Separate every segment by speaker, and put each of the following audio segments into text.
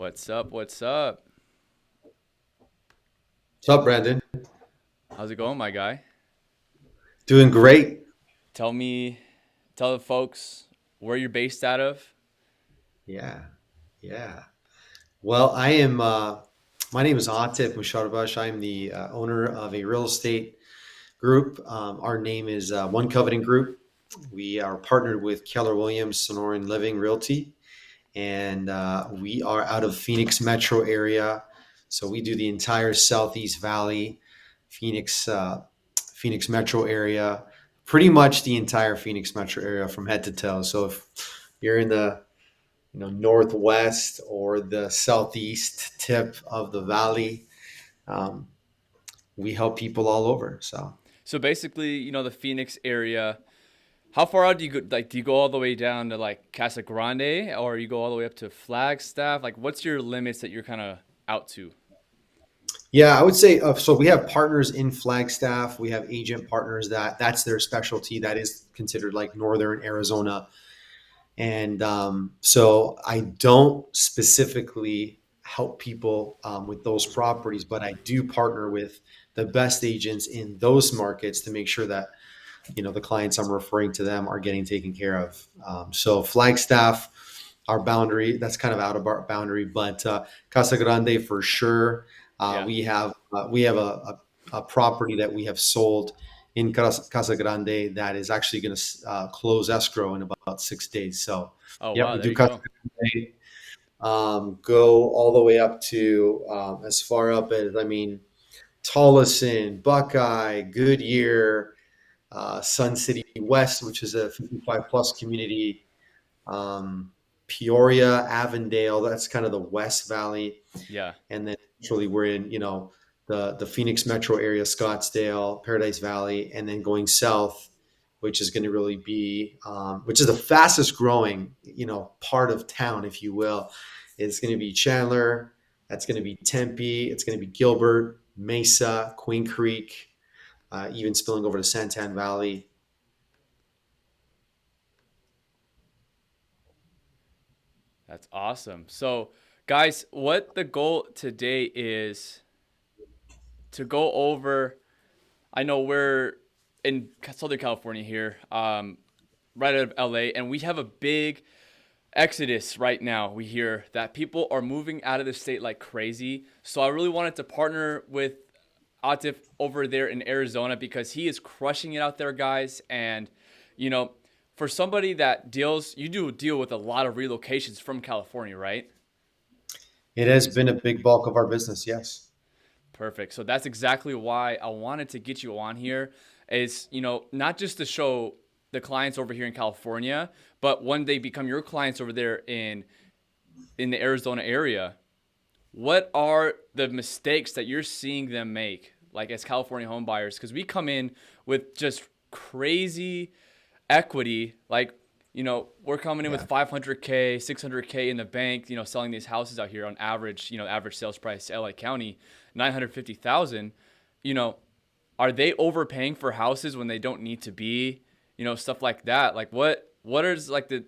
Speaker 1: What's up? What's up?
Speaker 2: What's up, Brandon?
Speaker 1: How's it going, my guy?
Speaker 2: Doing great.
Speaker 1: Tell me, tell the folks where you're based out of.
Speaker 2: Yeah, yeah. Well, I am. My name is Atif Musharbash. I am the owner of a real estate group. Our name is One Covenant Group. We are partnered with Keller Williams Sonoran Living Realty, and we are out of Phoenix metro area. So we do the entire Southeast Valley, Phoenix, Phoenix metro area, pretty much the entire Phoenix metro area from head to toe. So if you're in the northwest or the southeast tip of the valley, um, we help people all over. So
Speaker 1: So basically, the Phoenix area. How far out do you go? Like, do you go all the way down to like Casa Grande, or you go all the way up to Flagstaff? Like, what's your limits that you're kind of out to?
Speaker 2: yeah, I would say so. We have partners in Flagstaff. We have agent partners that's their specialty. That is considered like northern Arizona. And so I don't specifically help people with those properties, but I do partner with the best agents in those markets to make sure that the clients I'm referring to them are getting taken care of. So Flagstaff, our boundary, that's kind of out of our boundary, but Casa Grande for sure.
Speaker 1: Yeah.
Speaker 2: We have a property that we have sold in Casa Grande that is actually going to close escrow in about 6 days. So,
Speaker 1: Oh
Speaker 2: yep,
Speaker 1: wow,
Speaker 2: we
Speaker 1: there
Speaker 2: do
Speaker 1: you
Speaker 2: Casa
Speaker 1: go.
Speaker 2: Grande. Go all the way up to as far up as Tolleson, Buckeye, Goodyear, Sun City West, which is a 55 plus community, Peoria, Avondale, that's kind of the West Valley.
Speaker 1: Yeah.
Speaker 2: And then actually we're in, the Phoenix metro area, Scottsdale, Paradise Valley, and then going south, which is going to really be, which is the fastest growing, part of town, if you will. It's going to be Chandler. That's going to be Tempe. It's going to be Gilbert, Mesa, Queen Creek, even spilling over to Santan Valley.
Speaker 1: That's awesome. So, guys, what the goal today is to go over. I know we're in Southern California here, right out of LA, and we have a big exodus right now. We hear that people are moving out of the state like crazy. So I really wanted to partner with Atif over there in Arizona because he is crushing it out there, guys. And, you know, for somebody that deals, you do deal with a lot of relocations from California, right?
Speaker 2: It has been a big bulk of our business, yes.
Speaker 1: Perfect. So that's exactly why I wanted to get you on here is, not just to show the clients over here in California, but when they become your clients over there in the Arizona area, what are the mistakes that you're seeing them make like as California home buyers? Because we come in with just crazy equity, like we're coming in with
Speaker 2: Yeah.
Speaker 1: 500K 600K in the bank, selling these houses out here on average, average sales price LA County 950,000. you know are they overpaying for houses when they don't need to be, stuff like that? Like what is like the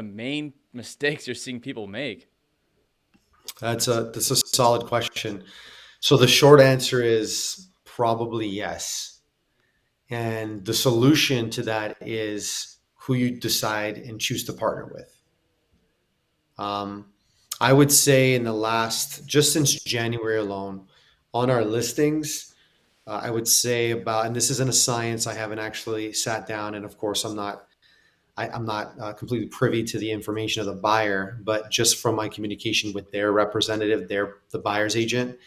Speaker 1: main mistakes you're seeing people make?
Speaker 2: That's a solid question. So the short answer is probably yes. And the solution to that is who you decide and choose to partner with. Um, I would say in the last, just since January alone, on our listings, I would say about, and this isn't a science, I haven't actually sat down, and of course, I'm not completely privy to the information of the buyer, but just from my communication with their representative, the buyer's agent,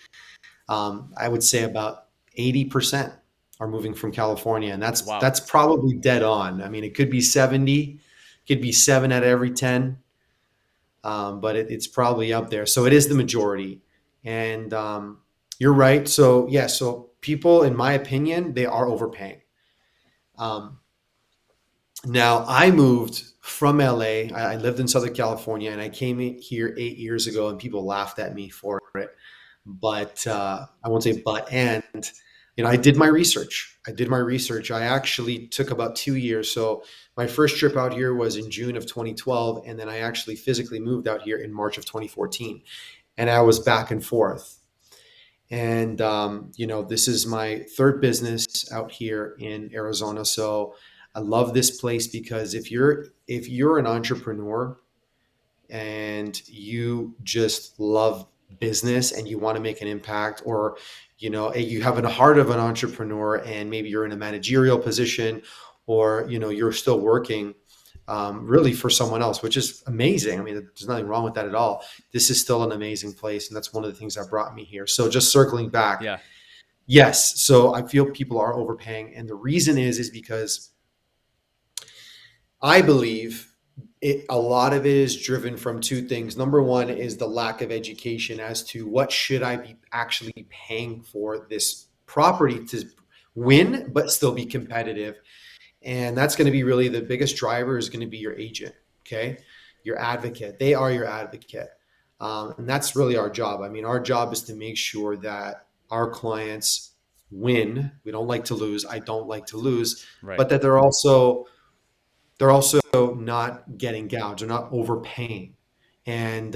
Speaker 2: I would say about 80% are moving from California, and that's
Speaker 1: Wow.
Speaker 2: that's probably dead on. I mean, it could be 70, could be 7 out of every 10, but it's probably up there. So it is the majority, and you're right. So yeah, so people, in my opinion, they are overpaying. Um, Now, I moved from LA. I lived in Southern California, and I came here 8 years ago, and people laughed at me for it. But I won't say but, and I did my research. I did my research. I actually took about 2 years. So my first trip out here was in June of 2012, and then I actually physically moved out here in March of 2014. and I was back and forth. And this is my third business out here in Arizona. So I love this place because if you're an entrepreneur and you just love business and you want to make an impact, or you have a heart of an entrepreneur and maybe you're in a managerial position, or you're still working really for someone else, which is amazing. I mean, there's nothing wrong with that at all. This is still an amazing place, and that's one of the things that brought me here. So just circling back,
Speaker 1: Yeah.
Speaker 2: yes, so I feel people are overpaying, and the reason is because I believe a lot of it is driven from two things. Number one is the lack of education as to what should I be actually paying for this property to win, but still be competitive. And that's going to be really the biggest driver is going to be your agent. Okay. Your advocate. They are your advocate. And that's really our job. I mean, our job is to make sure that our clients win. We don't like to lose. I don't like to lose,
Speaker 1: Right.
Speaker 2: but that they're also not getting gouged. They're not overpaying. And,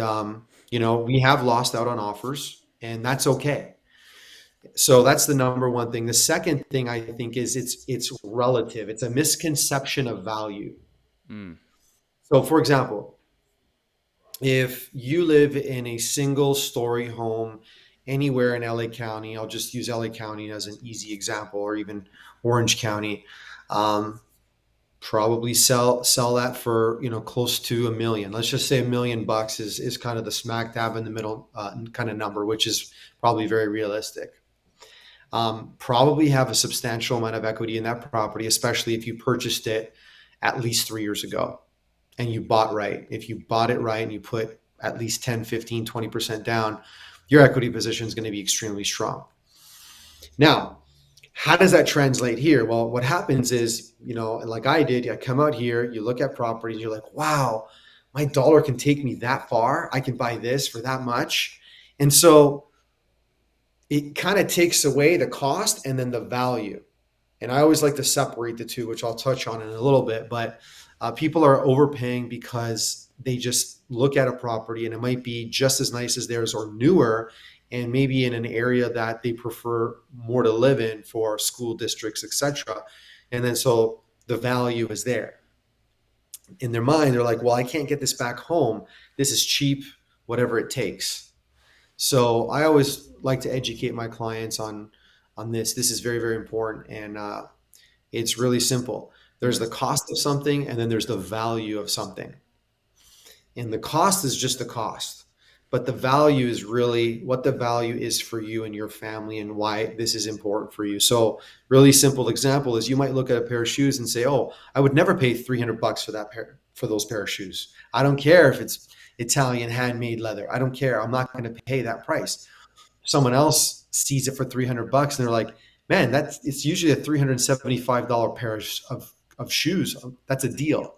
Speaker 2: we have lost out on offers, and that's okay. So that's the number one thing. The second thing I think is it's relative. It's a misconception of value.
Speaker 1: Mm.
Speaker 2: So, for example, if you live in a single story home anywhere in LA County, I'll just use LA County as an easy example, or even Orange County. Um, Probably sell that for close to 1 million. Let's just say $1 million is kind of the smack dab in the middle kind of number, which is probably very realistic. Probably have a substantial amount of equity in that property, especially if you purchased it at least 3 years ago and you bought right. If you bought it right and you put at least 10, 15, 20% down, your equity position is going to be extremely strong. Now, how does that translate here? Well, what happens is, like I did, I come out here, you look at properties, you're like, wow, my dollar can take me that far. I can buy this for that much. And so it kind of takes away the cost and then the value. And I always like to separate the two, which I'll touch on in a little bit. But people are overpaying because they just look at a property and it might be just as nice as theirs or newer, and maybe in an area that they prefer more to live in for school districts, etc. And then so the value is there. In their mind, they're like, well, I can't get this back home. This is cheap, whatever it takes. So I always like to educate my clients on this. This is very, very important, and it's really simple. There's
Speaker 1: Mm.
Speaker 2: the cost of something, and then there's the value of something. And the cost is just the cost, but the value is really what the value is for you and your family, and why this is important for you. So, really simple example is you might look at a pair of shoes and say, "Oh, I would never pay $300 for that pair for those pair of shoes. I don't care if it's Italian handmade leather. I don't care. I'm not going to pay that price." Someone else sees it for $300 and they're like, man, it's usually a $375 pair of shoes. That's a deal.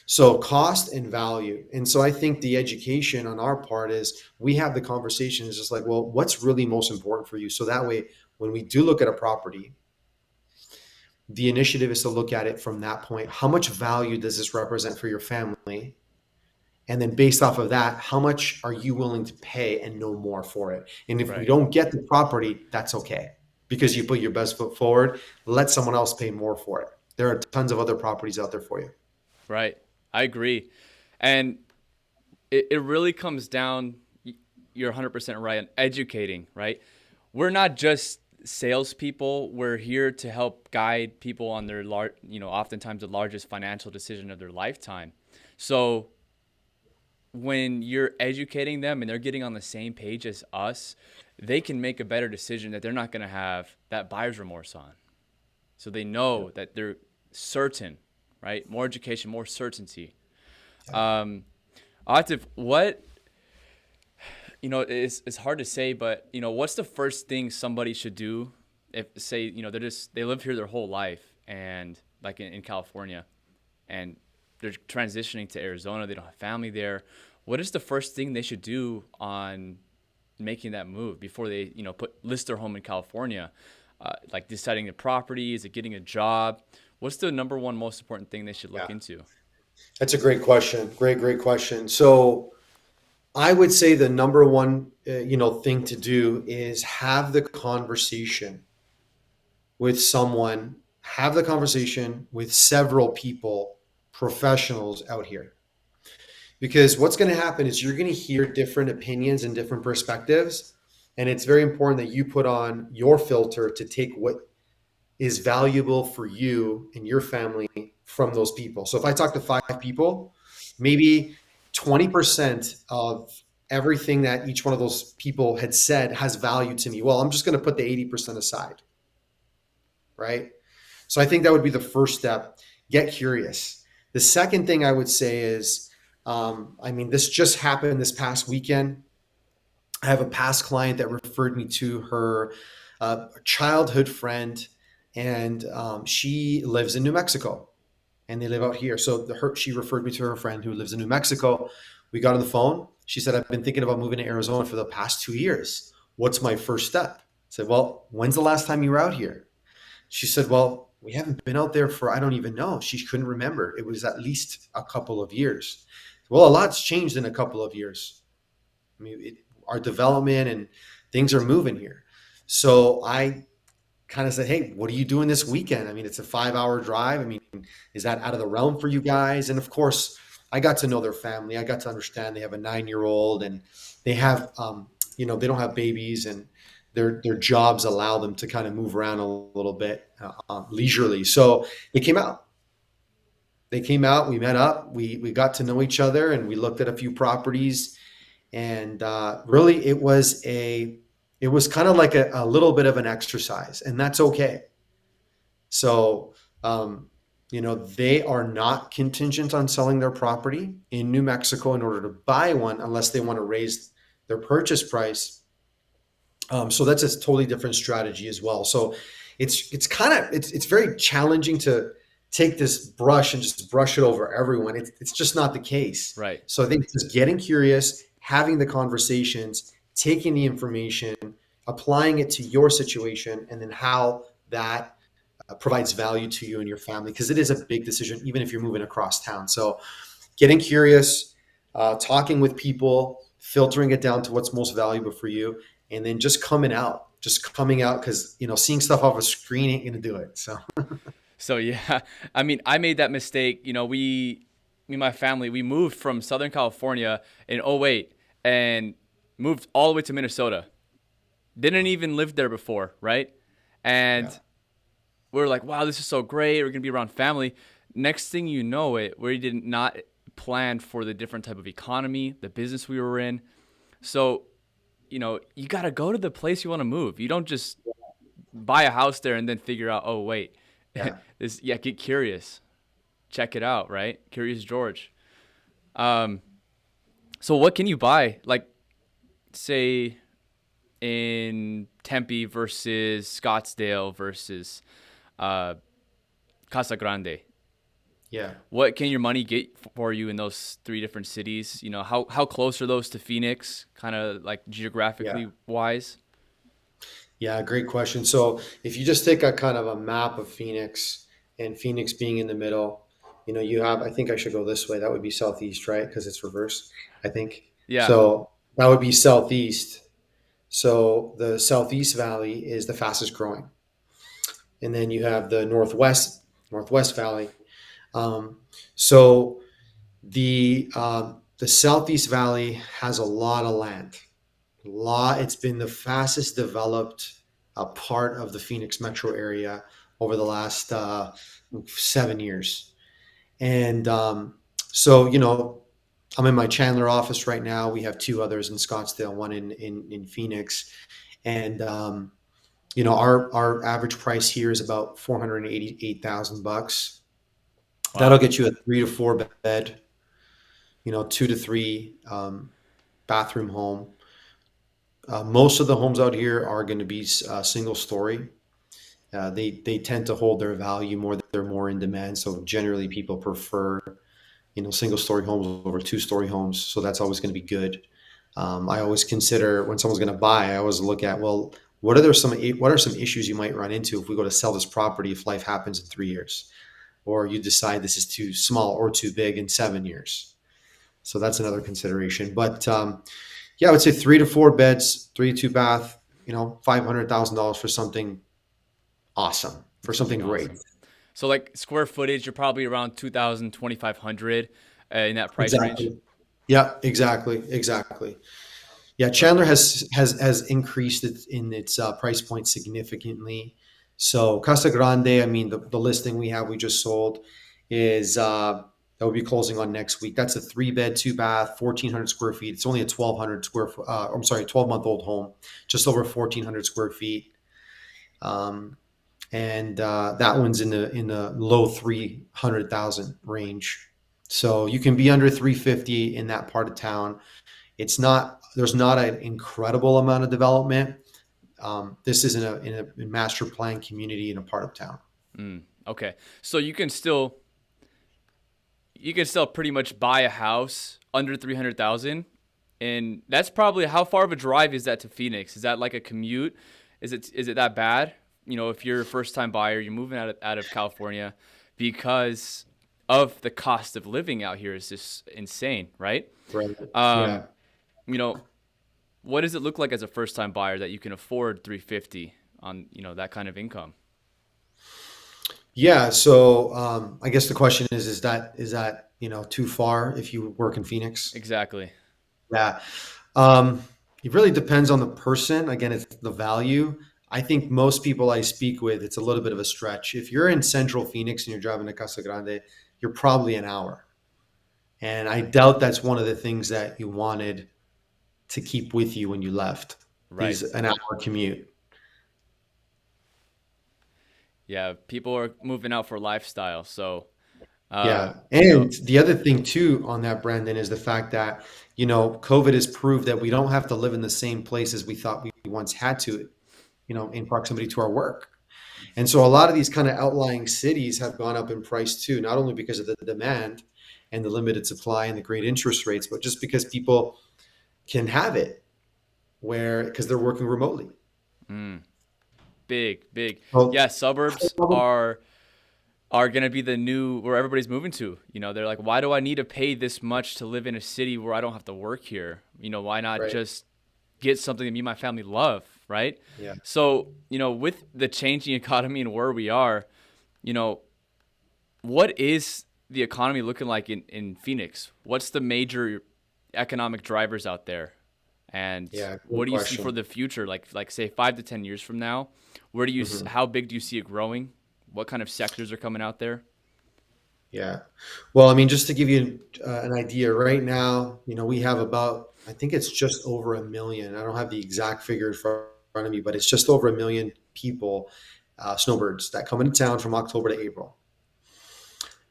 Speaker 2: So cost and value. And so I think the education on our part is we have the conversation is just like, well, what's really most important for you? So that way, when we do look at a property, the initiative is to look at it from that point. How much value does this represent for your family? And then based off of that, how much are you willing to pay and no more for it? And if we
Speaker 1: Right.
Speaker 2: don't get the property, that's okay because you put your best foot forward. Let someone else pay more for it. There are tons of other properties out there for you.
Speaker 1: Right. I agree. And it really comes down, you're 100% right, on educating, right? We're not just salespeople. We're here to help guide people on their oftentimes the largest financial decision of their lifetime. So when you're educating them and they're getting on the same page as us, they can make a better decision that they're not going to have that buyer's remorse on. So they
Speaker 2: Yeah.
Speaker 1: know that they're certain, right? More education, more certainty.
Speaker 2: Yeah.
Speaker 1: Um, Atif, what it's hard to say, but what's the first thing somebody should do if say they live here their whole life and like in California and they're transitioning to Arizona, they don't have family there. What is the first thing they should do on making that move before they put list their home in California? Like deciding the property, is it getting a job? What's the number one most important thing they should look
Speaker 2: Yeah.
Speaker 1: into?
Speaker 2: That's a great question. Great question. So I would say the number one, thing to do is have the conversation with someone, have the conversation with several people, professionals out here. Because what's going to happen is you're going to hear different opinions and different perspectives. And it's very important that you put on your filter to take what is valuable for you and your family from those people. So if I talk to five people, maybe 20% of everything that each one of those people had said has value to me. Well, I'm just going to put the 80% aside, right? So I think that would be the first step. Get curious. The second thing I would say is, this just happened this past weekend. I have a past client that referred me to her childhood friend, and she lives in New Mexico, and they live out here. So she referred me to her friend who lives in New Mexico. We got on the phone. She said, "I've been thinking about moving to Arizona for the past 2 years. What's my first step?" I said, "Well, when's the last time you were out here?" She said, "Well, we haven't been out there for, I don't even know." She couldn't remember. It was at least a couple of years. Well, a lot's changed in a couple of years. Our development and things are moving here. So I kind of said, "Hey, what are you doing this weekend? It's a 5 hour drive. Is that out of the realm for you guys?" And of course, I got to know their family. I got to understand they have a 9 year old, and they have, they don't have babies, and their jobs allow them to kind of move around a little bit leisurely. So they came out. They came out. We met up. We got to know each other, and we looked at a few properties. And really, it was kind of like a little bit of an exercise, and that's okay. So, they are not contingent on selling their property in New Mexico in order to buy one unless they want to raise their purchase price. So that's a totally different strategy as well. So it's very challenging to take this brush and just brush it over everyone. It's just not the case.
Speaker 1: Right.
Speaker 2: So I think just getting curious, having the conversations, taking the information, applying it to your situation, and then how that provides value to you and your family, because it is a big decision, even if you're moving across town. So getting curious, talking with people, filtering it down to what's most valuable for you, and then just coming out, because seeing stuff off a screen ain't gonna do it. So
Speaker 1: So yeah, I mean, I made that mistake. Me and my family, we moved from Southern California in '08 and moved all the way to Minnesota. Didn't even live there before, right?
Speaker 2: yeah,
Speaker 1: And we were like, wow, this is so great. We're gonna be around family. Next thing you know, we did not plan for the different type of economy, the business we were in. So, you gotta go to the place you want to move. You don't just buy a house there and then figure out, oh wait,
Speaker 2: yeah,
Speaker 1: get curious, check it out, right? Curious George. Um, so what can you buy? Like, say in Tempe versus Scottsdale versus uh, Casa Grande.
Speaker 2: yeah,
Speaker 1: What can your money get for you in those three different cities? How close are those to Phoenix, kind of like
Speaker 2: yeah.
Speaker 1: geographically wise?
Speaker 2: Yeah, great question. So if you just take a kind of a map of Phoenix, and Phoenix being in the middle, you have, I think I should go this way. That would be southeast, right? Because it's reverse, I think.
Speaker 1: Yeah,
Speaker 2: So that would be southeast. So the Southeast Valley is the fastest growing. And then you have the Northwest Valley. Um, so the Southeast Valley has a lot of land. It's been the fastest developed part of the Phoenix metro area over the last 7 years. And so, I'm in my Chandler office right now. We have two others in Scottsdale, one in Phoenix. And, our average price here is about $488,000. That'll
Speaker 1: wow,
Speaker 2: get you a 3 to 4 bed, 2 to 3 bathroom home. Most of the homes out here are going to be single story. They tend to hold their value more. They're more in demand. So generally, people prefer single story homes over 2 story homes. So that's always going to be good. I always consider, when someone's going to buy, I always look at, well, what are some issues you might run into if we go to sell this property if life happens in 3 years, or you decide this is too small or too big in 7 years. So that's another consideration. But yeah, I would say 3 to 4 beds, 3 to 2 bath. $500,000 for something awesome, for something
Speaker 1: Something
Speaker 2: great.
Speaker 1: awesome. So like square footage, you're probably around 2,000, 2,500 in that price range.
Speaker 2: Exactly. Yeah, exactly, exactly. Yeah, Chandler
Speaker 1: Perfect.
Speaker 2: has increased its price point significantly. So Casa Grande, I mean, the listing we just sold is that will be closing on next week. That's a 3 bed, 2 bath, 1,400 square feet. It's only a 1,200 square foot. I'm sorry, 12-month-old home, just over 1,400 square feet. Um, and that one's in the low 300,000 range. So you can be under 350 in that part of town. There's not an incredible amount of development. This is in a master plan community in a part of town.
Speaker 1: Okay. So you can still pretty much buy a house under 300,000, and that's probably how far of a drive is that to Phoenix? Is that like a commute? Is it that bad? If you're a first time buyer, you're moving out of California because of the cost of living out here is just insane, right?
Speaker 2: Right.
Speaker 1: Um,
Speaker 2: Yeah.
Speaker 1: you know, what does it look like as a first time buyer that you can afford 350 on, that kind of income?
Speaker 2: Yeah. So I guess the question is that too far if you work in Phoenix?
Speaker 1: Exactly.
Speaker 2: Yeah. Um, it really depends on the person. Again, it's the value. I think most people I speak with, it's a little bit of a stretch. If you're in central Phoenix and you're driving to Casa Grande, you're probably an hour. And I doubt that's one of the things that you wanted to keep with you when you left,
Speaker 1: Right.
Speaker 2: is an hour commute.
Speaker 1: Yeah, people are moving out for lifestyle. So, uh,
Speaker 2: Yeah.
Speaker 1: you know,
Speaker 2: And the other thing too on that, Brandon, is the fact that, COVID has proved that we don't have to live in the same place as we thought we once had to, in proximity to our work. And so a lot of these kind of outlying cities have gone up in price too, not only because of the demand and the limited supply and the great interest rates, but just because people can have it because they're working remotely.
Speaker 1: mm, big, big. Yeah,
Speaker 2: Well,
Speaker 1: suburbs are gonna be the new where everybody's moving to. They're like, why do I need to pay this much to live in a city where I don't have to work here? Why not
Speaker 2: right.
Speaker 1: just get something that me and my family love, right?
Speaker 2: Yeah.
Speaker 1: So, with the changing economy and where we are, you know, what is the economy looking like in Phoenix? What's the major economic drivers out there? And
Speaker 2: Yeah.
Speaker 1: what
Speaker 2: Good
Speaker 1: do you see for
Speaker 2: question.
Speaker 1: the future? Like say 5 to 10 years from now, where do you
Speaker 2: Mhm.
Speaker 1: how big do you see it growing? What kind of sectors are coming out there?
Speaker 2: Yeah. Well, I mean, just to give you an idea, right now, we have about, I think it's just over a million. I don't have the exact figure in front of me, but it's just over a million people, snowbirds, that come into town from October to April.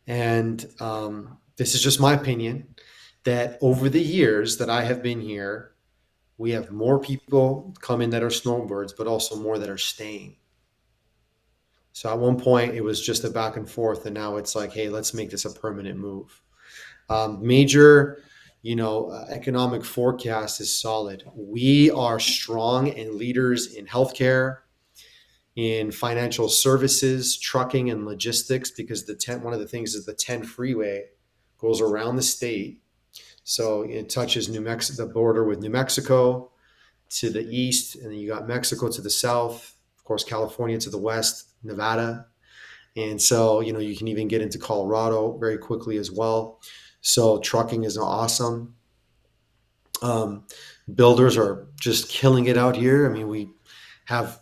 Speaker 2: And this is just my opinion that over the years that I have been here, we have more people come in that are snowbirds, but also more that are staying. So at one point, it was just a back and forth, and now it's like, hey, let's make this a permanent move. Major, economic forecast is solid. We are strong and leaders in healthcare, in financial services, trucking, and logistics because one of the things is the 10 freeway goes around the state. So it touches New Mexico, the border with New Mexico to the east, and then you got Mexico to the south, of course, California to the west, Nevada. And so, you can even get into Colorado very quickly as well. So trucking is awesome. Um, Builders are just killing it out here. I mean, have,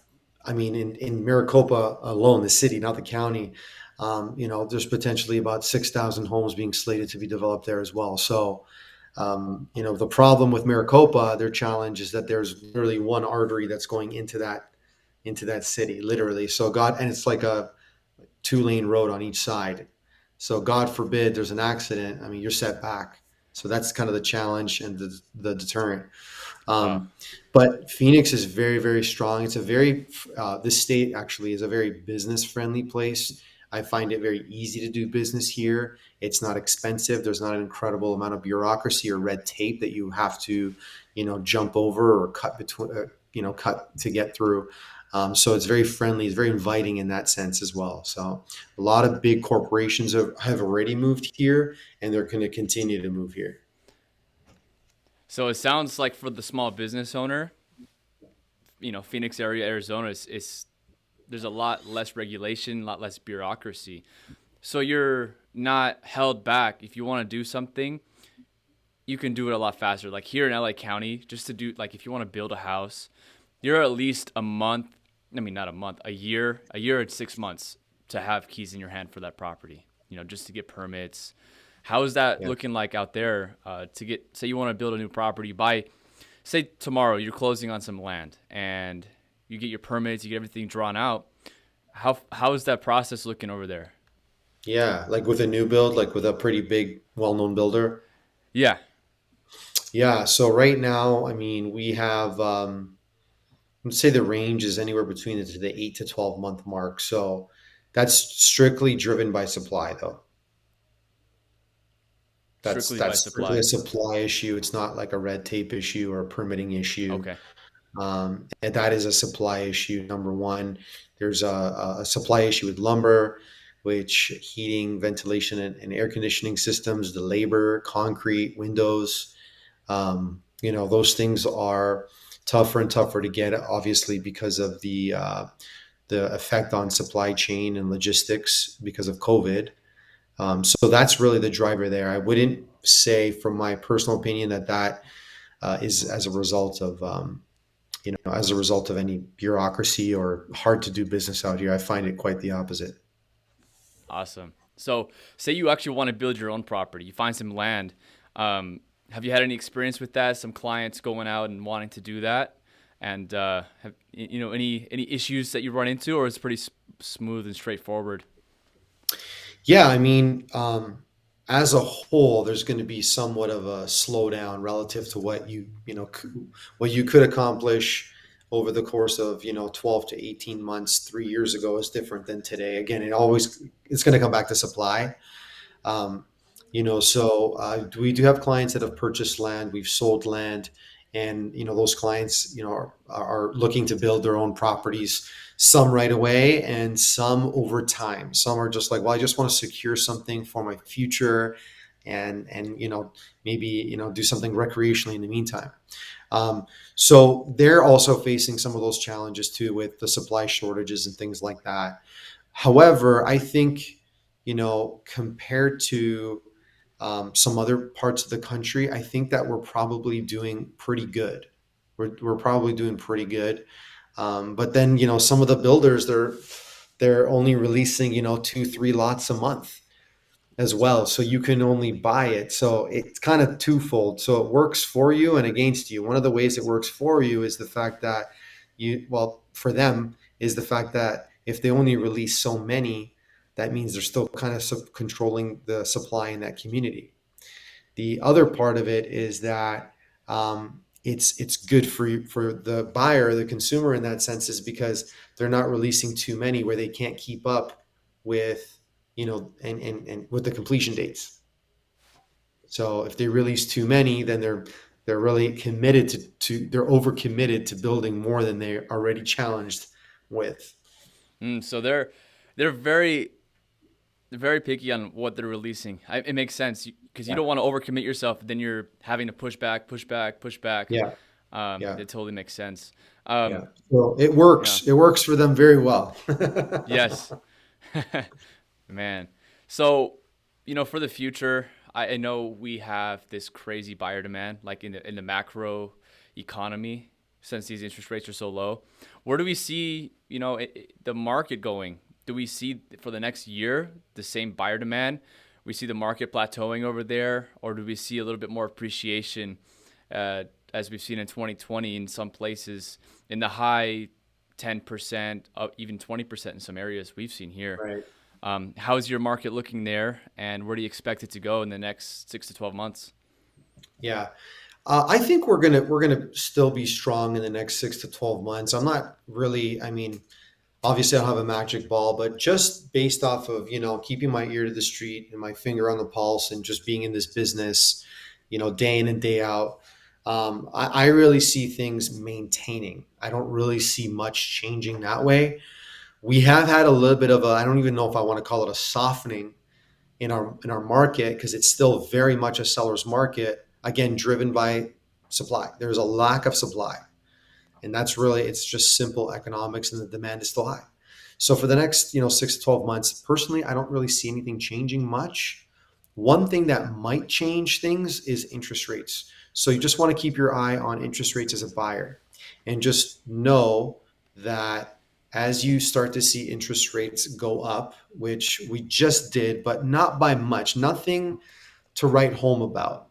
Speaker 2: in Maricopa alone, the city, not the county, there's potentially about 6,000 homes being slated to be developed there as well. So, the problem with Maricopa, their challenge is that there's literally one artery that's going into that city, literally. So and it's like a 2-lane road on each side. So God forbid there's an accident. I mean, you're set back. So that's kind of the challenge and the deterrent.
Speaker 1: Wow.
Speaker 2: Um, but Phoenix is very, very strong. This state actually is a very business friendly place. I find it very easy to do business here. It's not expensive. There's not an incredible amount of bureaucracy or red tape that you have to, jump over or cut to get through. So it's very friendly. It's very inviting in that sense as well. So a lot of big corporations have already moved here, and they're going to continue to move here.
Speaker 1: So it sounds like for the small business owner, Phoenix area, Arizona is there's a lot less regulation, a lot less bureaucracy. So you're not held back. If you want to do something, you can do it a lot faster. Like here in LA County, just to do like if you want to build a house, you're at least a month. I mean, not a month, a year and 6 months to have keys in your hand for that property. Just to get permits. How is that
Speaker 2: Yeah.
Speaker 1: looking like out there? To get, say you want to build a new property, by say tomorrow you're closing on some land and you get your permits, you get everything drawn out. How is that process looking over there?
Speaker 2: Yeah, like with a new build, like with a pretty big, well-known builder.
Speaker 1: Yeah,
Speaker 2: Yeah, so right now, I mean, we have let's say the range is anywhere between the 8 to 12 month mark. So that's strictly driven by supply, though. That's
Speaker 1: strictly by
Speaker 2: that's strictly a
Speaker 1: supply.
Speaker 2: supply issue. It's not like a red tape issue or a permitting issue.
Speaker 1: Okay.
Speaker 2: And that is a supply issue. Number one, there's a supply issue with lumber, which heating, ventilation, and air conditioning systems, the labor, concrete, windows. Those things are tougher and tougher to get, obviously, because of the effect on supply chain and logistics because of COVID. So that's really the driver there. I wouldn't say, from my personal opinion, that is as a result of as a result of any bureaucracy or hard to do business out here. I find it quite the opposite.
Speaker 1: Awesome. So, say you actually want to build your own property, you find some land. Have you had any experience with that? Some clients going out and wanting to do that, and have any issues that you run into, or is it pretty smooth and straightforward?
Speaker 2: Yeah, I mean, as a whole, there's going to be somewhat of a slowdown relative to what you could accomplish over the course of 12 to 18 months 3 years ago is different than today. Again, it's going to come back to supply. Um, we do have clients that have purchased land, we've sold land, and those clients are looking to build their own properties. Some right away, and some over time. Some are just like, well, I just want to secure something for my future, and maybe do something recreationally in the meantime. So they're also facing some of those challenges too with the supply shortages and things like that. However, I think, compared to some other parts of the country, I think that we're probably doing pretty good. We're probably doing pretty good. But then, some of the builders, they're only releasing, two, three lots a month as well. So you can only buy it. So it's kind of twofold. So it works for you and against you. One of the ways it works for you is the fact that for them, is the fact that if they only release so many, that means they're still kind of controlling the supply in that community. The other part of it is that it's good for the buyer, the consumer, in that sense, is because they're not releasing too many where they can't keep up with and with the completion dates. So if they release too many, then they're really committed to they're overcommitted to building more than they're already challenged with.
Speaker 1: So they're very picky on what they're releasing. It makes sense because you
Speaker 2: Yeah,
Speaker 1: don't want to overcommit yourself. Then you're having to push back, push back, push back.
Speaker 2: yeah, yeah,
Speaker 1: It totally makes sense.
Speaker 2: yeah. So it
Speaker 1: Yeah.
Speaker 2: works. It works for them very well.
Speaker 1: Yes. Man. So, for the future, I know we have this crazy buyer demand, like in the macro economy, since these interest rates are so low. Where do we see, the market going? Do we see for the next year the same buyer demand? We see the market plateauing over there, or do we see a little bit more appreciation, as we've seen in 2020 in some places in the high 10%, even 20% in some areas we've seen here?
Speaker 2: Right.
Speaker 1: How's your market looking there, and where do you expect it to go in the next 6 to 12 months?
Speaker 2: Yeah. I think we're gonna still be strong in the next 6 to 12 months. I'm not really. I mean, obviously, I don't have a magic ball, but just based off of keeping my ear to the street and my finger on the pulse, and just being in this business, day in and day out, I really see things maintaining. I don't really see much changing that way. We have had a little bit of a. I don't even know if I want to call it a softening in our market, because it's still very much a seller's market, again driven by supply. There's a lack of supply. And that's really, it's just simple economics, and the demand is still high. So for the next, 6 to 12 months, personally, I don't really see anything changing much. One thing that might change things is interest rates. So you just want to keep your eye on interest rates as a buyer, and just know that as you start to see interest rates go up, which we just did, but not by much, nothing to write home about.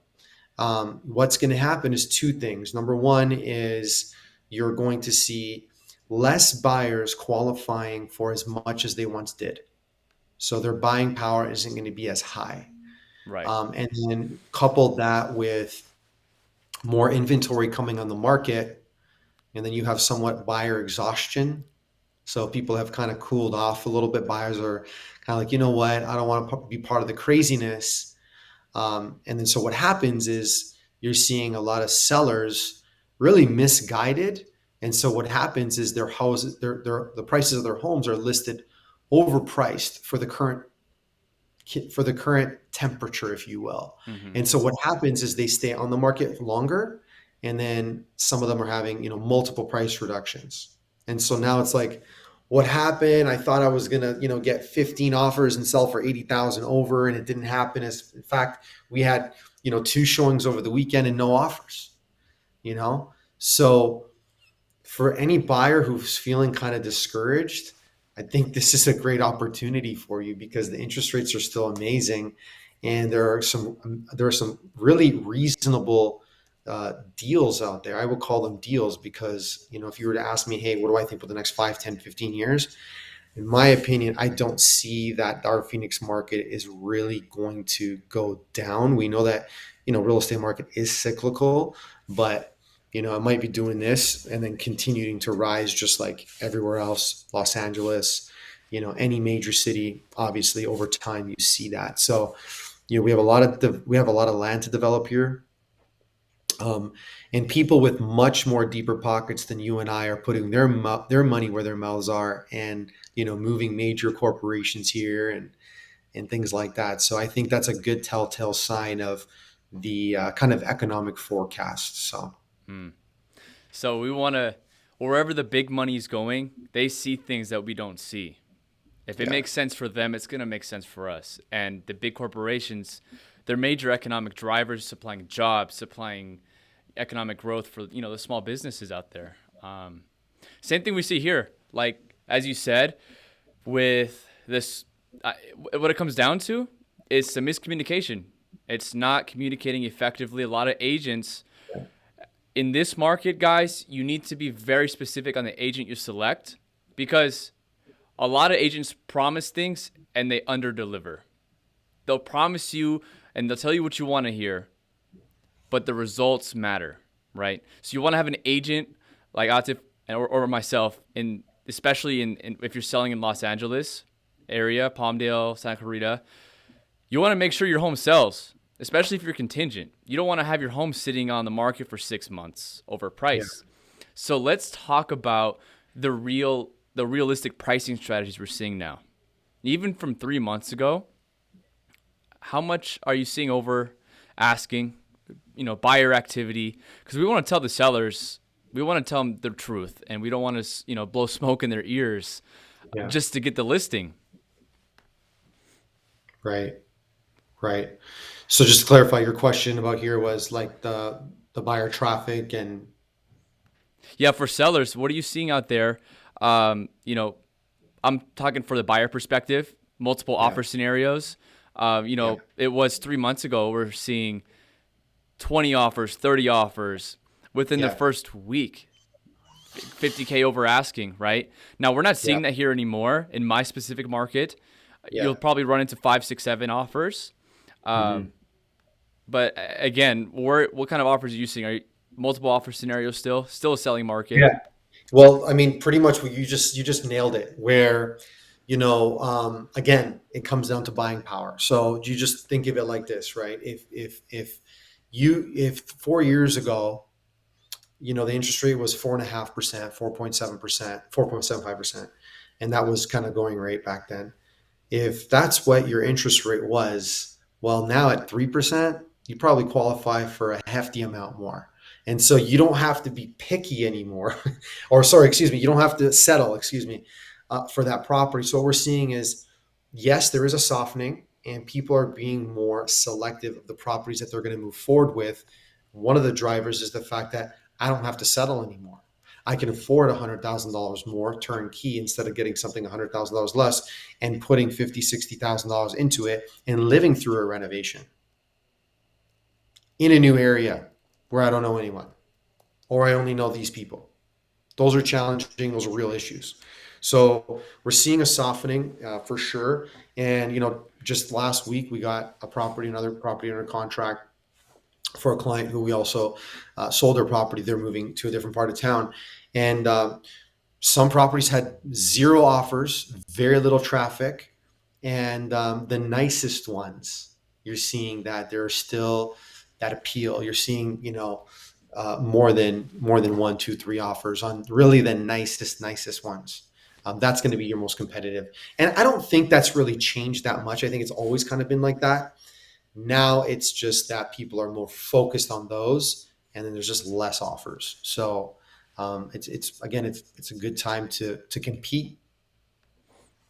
Speaker 2: What's going to happen is two things. Number one is you're going to see less buyers qualifying for as much as they once did. So their buying power isn't going to be as high.
Speaker 1: Right.
Speaker 2: And then couple that with more inventory coming on the market, and then you have somewhat buyer exhaustion. So people have kind of cooled off a little bit. Buyers are kind of like, you know what, I don't want to be part of the craziness. And then so what happens is you're seeing a lot of sellers really misguided. And so what happens is their houses, the prices of their homes are listed overpriced for the current temperature, if you will.
Speaker 1: Mm-hmm.
Speaker 2: And so what happens is they stay on the market longer, and then some of them are having, multiple price reductions. And so now it's like, what happened? I thought I was gonna, get 15 offers and sell for 80,000 over, and it didn't happen. As in fact, we had, two showings over the weekend and no offers. So for any buyer who's feeling kind of discouraged, I think this is a great opportunity for you, because the interest rates are still amazing, and there are some really reasonable deals out there. I would call them deals, because if you were to ask me, hey, what do I think for the next 5, 10, 15 years? In my opinion, I don't see that our Phoenix market is really going to go down. We know that, real estate market is cyclical, but it might be doing this and then continuing to rise just like everywhere else, Los Angeles, any major city, obviously over time you see that. So, we have a lot of land to develop here. Um, and people with much more deeper pockets than you and I are putting their money where their mouths are, and moving major corporations here, and things like that. So I think that's a good telltale sign of the kind of economic forecast. So
Speaker 1: Mm. So we want to, wherever the big money is going, they see things that we don't see. If it
Speaker 2: yeah,
Speaker 1: makes sense for them, it's going to make sense for us. And the big corporations, they're major economic drivers, supplying jobs, supplying economic growth for the small businesses out there. Same thing we see here. Like as you said, with this, what it comes down to is some miscommunication. It's not communicating effectively. A lot of agents in this market, guys, you need to be very specific on the agent you select, because a lot of agents promise things and they underdeliver. They'll promise you and they'll tell you what you want to hear, but the results matter, right? So you want to have an agent like Atif or myself, especially if you're selling in Los Angeles area, Palmdale, Santa Clarita, you want to make sure your home sells, especially if you're contingent. You don't want to have your home sitting on the market for 6 months
Speaker 2: yeah,
Speaker 1: overpriced. So let's talk about the realistic pricing strategies we're seeing now. Even from 3 months ago, how much are you seeing over asking? Buyer activity, because we want to tell the sellers, we want to tell them the truth, and we don't want to blow smoke in their ears
Speaker 2: yeah.
Speaker 1: just to get the listing.
Speaker 2: Right, right. So just to clarify, your question about here was like the buyer traffic and
Speaker 1: Yeah, for sellers, what are you seeing out there? Um, you know, I'm talking for the buyer perspective, multiple
Speaker 2: yeah,
Speaker 1: offer scenarios.
Speaker 2: yeah,
Speaker 1: It was 3 months ago. We're seeing 20 offers, 30 offers within the
Speaker 2: yeah,
Speaker 1: first week, 50K over asking, right? Now, we're not
Speaker 2: yeah,
Speaker 1: seeing that here anymore in my specific market. You'll
Speaker 2: yeah.
Speaker 1: probably run into 5, 6, 7 offers.
Speaker 2: Hmm.
Speaker 1: Um, but again, what kind of offers are you seeing? Are you multiple offer scenarios still a selling market?
Speaker 2: Yeah. Well, I mean, pretty much what you just nailed it. Where, again, it comes down to buying power. So you just think of it like this, right? If 4 years ago, the interest rate was 4.5%, 4.7%, 4.75%, and that was kind of going rate back then. If that's what your interest rate was, well, now at 3%, you probably qualify for a hefty amount more. And so you don't have to be picky anymore, or sorry, excuse me, you don't have to settle, excuse me, for that property. So what we're seeing is, yes, there is a softening, and people are being more selective of the properties that they're going to move forward with. One of the drivers is the fact that I don't have to settle anymore. I can afford $100,000 more turnkey instead of getting something $100,000 less and putting $50,000, $60,000 into it and living through a renovation in a new area where I don't know anyone or I only know these people. Those are challenging. Those are real issues. So we're seeing a softening for sure. And just last week we got another property under contract for a client who we also sold their property. They're moving to a different part of town, and some properties had zero offers, very little traffic, and the nicest ones, you're seeing that there's still that appeal. You're seeing, more than one, two, three offers on really the nicest ones. That's going to be your most competitive, and I don't think that's really changed that much. I think it's always kind of been like that. Now it's just that people are more focused on those, and then there's just less offers. So it's again, it's a good time to compete.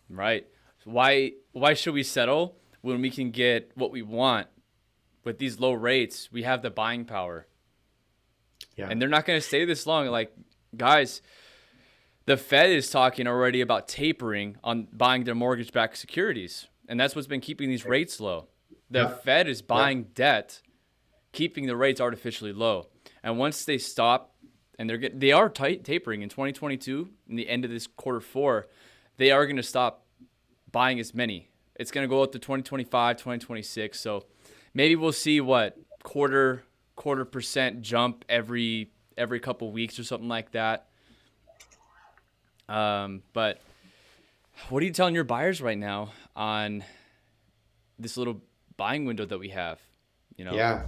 Speaker 1: Right. Why should we settle when we can get what we want with these low rates? We have the buying power.
Speaker 2: Yeah,
Speaker 1: And they're not going to stay this long. Like, guys, the Fed is talking already about tapering on buying their mortgage-backed securities, and that's what's been keeping these rates low. The
Speaker 2: yeah,
Speaker 1: Fed is
Speaker 2: yeah,
Speaker 1: buying debt, keeping the rates artificially low. And once they stop, and they are tapering in 2022, in the end of this quarter four, they are going to stop buying as many. It's going to go up to 2025, 2026. So maybe we'll see what quarter percent jump every couple weeks or something like that. But what are you telling your buyers right now on this little buying window that we have? You know,
Speaker 2: yeah.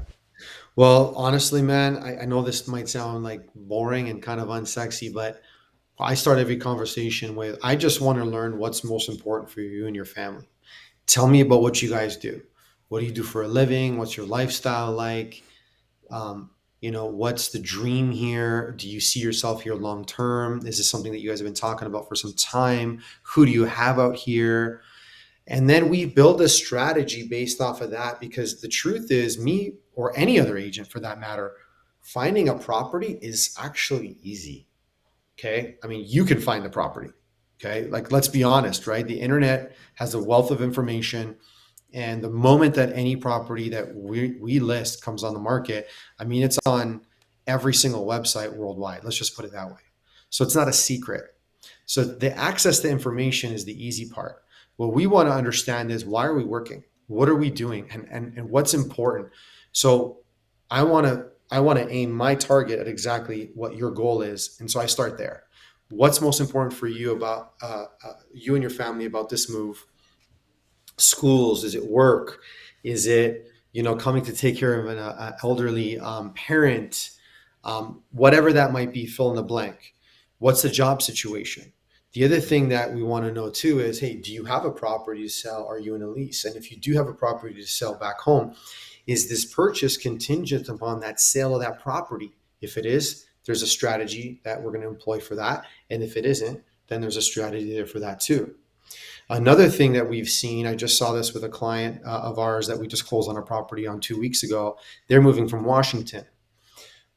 Speaker 2: Well, honestly, man, I know this might sound like boring and kind of unsexy, but I start every conversation with, I just want to learn what's most important for you and your family. Tell me about what you guys do. What do you do for a living? What's your lifestyle like? What's the dream here? Do you see yourself here long term? Is this something that you guys have been talking about for some time? Who do you have out here? And then we build a strategy based off of that, because the truth is, me or any other agent for that matter, finding a property is actually easy. Okay. I mean, you can find the property. Okay. Like, let's be honest, right? The internet has a wealth of information. And the moment that any property that we list comes on the market, I mean, it's on every single website worldwide. Let's just put it that way. So it's not a secret. So the access to information is the easy part. What we want to understand is, why are we working? What are we doing? And what's important? So I want to aim my target at exactly what your goal is. And so I start there. What's most important for you about you and your family about this move? Schools? Is it work? Is it, coming to take care of an elderly parent? Whatever that might be, fill in the blank. What's the job situation? The other thing that we want to know too is, hey, do you have a property to sell? Are you in a lease? And if you do have a property to sell back home, is this purchase contingent upon that sale of that property? If it is, there's a strategy that we're going to employ for that. And if it isn't, then there's a strategy there for that too. Another thing that we've seen, I just saw this with a client of ours that we just closed on a property on 2 weeks ago. They're moving from Washington.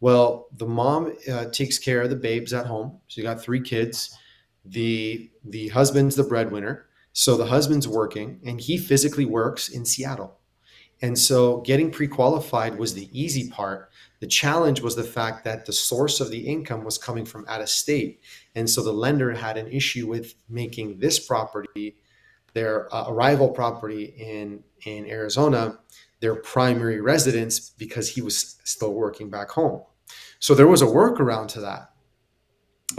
Speaker 2: Well, the mom takes care of the babes at home. She got three kids. The husband's the breadwinner, so the husband's working, and he physically works in Seattle. And so getting pre-qualified was the easy part. The challenge was the fact that the source of the income was coming from out of state. And so the lender had an issue with making this property, their arrival property in Arizona, their primary residence, because he was still working back home. So there was a workaround to that,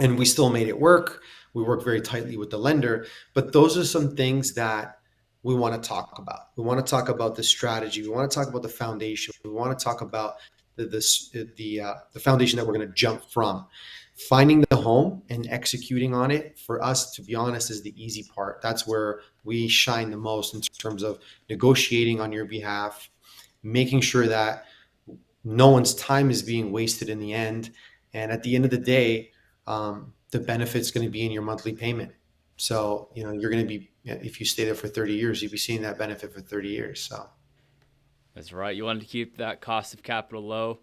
Speaker 2: and we still made it work. We work very tightly with the lender, but those are some things that we want to talk about. We want to talk about the strategy. We want to talk about the foundation. We want to talk about the foundation that we're going to jump from. Finding the home and executing on it, for us, to be honest, is the easy part. That's where we shine the most in terms of negotiating on your behalf, making sure that no one's time is being wasted in the end. And at the end of the day, the benefit's going to be in your monthly payment. So, you're going to be, if you stay there for 30 years, you'll be seeing that benefit for 30 years. So,
Speaker 1: That's right. You wanted to keep that cost of capital low.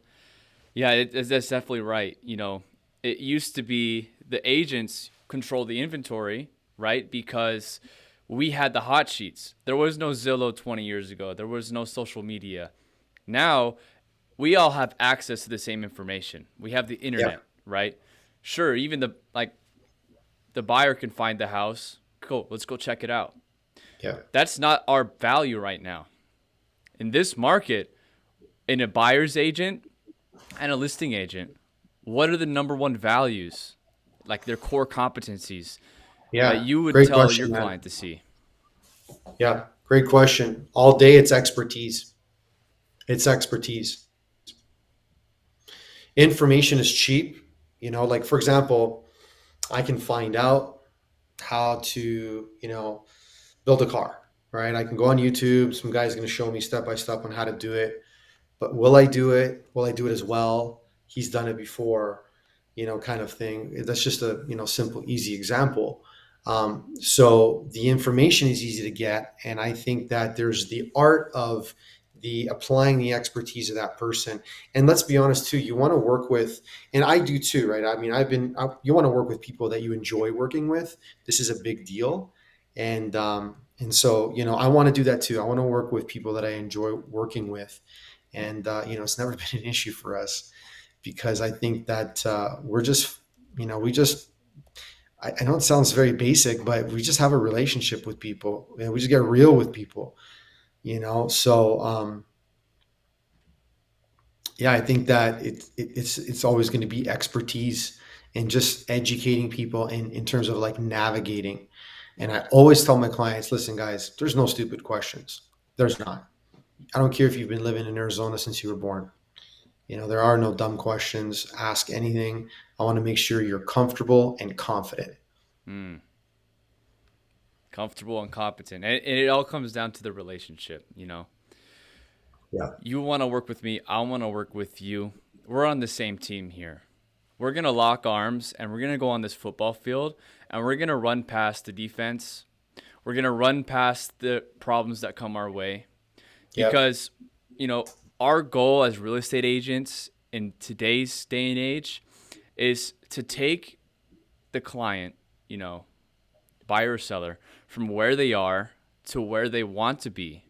Speaker 1: Yeah, that's definitely right. It used to be the agents control the inventory, right? Because we had the hot sheets. There was no Zillow 20 years ago. There was no social media. Now we all have access to the same information. We have the
Speaker 2: yeah,
Speaker 1: internet, right? Sure, even the buyer can find the house. Cool, let's go check it out.
Speaker 2: yeah,
Speaker 1: That's not our value right now. In this market, in a buyer's agent and a listing agent, what are the number one values, like their core competencies that
Speaker 2: yeah.
Speaker 1: you would
Speaker 2: Great
Speaker 1: tell your
Speaker 2: question, man.
Speaker 1: client to see?
Speaker 2: Yeah, great question. All day, it's expertise. It's expertise. Information is cheap. Like, for example, I can find out how to, build a car, right? I can go on YouTube. Some guy's going to show me step by step on how to do it. But will I do it? Will I do it as well? He's done it before, kind of thing. That's just a, simple, easy example. So the information is easy to get. And I think that there's the art of the applying the expertise of that person. And let's be honest too, you want to work with, and I do too, right? I mean, you want to work with people that you enjoy working with. This is a big deal. And so, I want to do that too. I want to work with people that I enjoy working with. And it's never been an issue for us because I think that we're just, we just, I know it sounds very basic, but we just have a relationship with people and we just get real with people, So yeah, I think that it's always going to be expertise and just educating people in terms of like navigating. And I always tell my clients, listen, guys, there's no stupid questions. There's not. I don't care if you've been living in Arizona since you were born. There are no dumb questions. Ask anything. I want to make sure you're comfortable and confident.
Speaker 1: Hmm. Comfortable and competent. And it all comes down to the relationship.
Speaker 2: Yeah.
Speaker 1: You want to work with me. I want to work with you. We're on the same team here. We're going to lock arms and we're going to go on this football field and we're going to run past the defense. We're going to run past the problems that come our way
Speaker 2: Yep.
Speaker 1: because, you know, our goal as real estate agents in today's day and age is to take the client, you know, buyer or seller, from where they are to where they want to be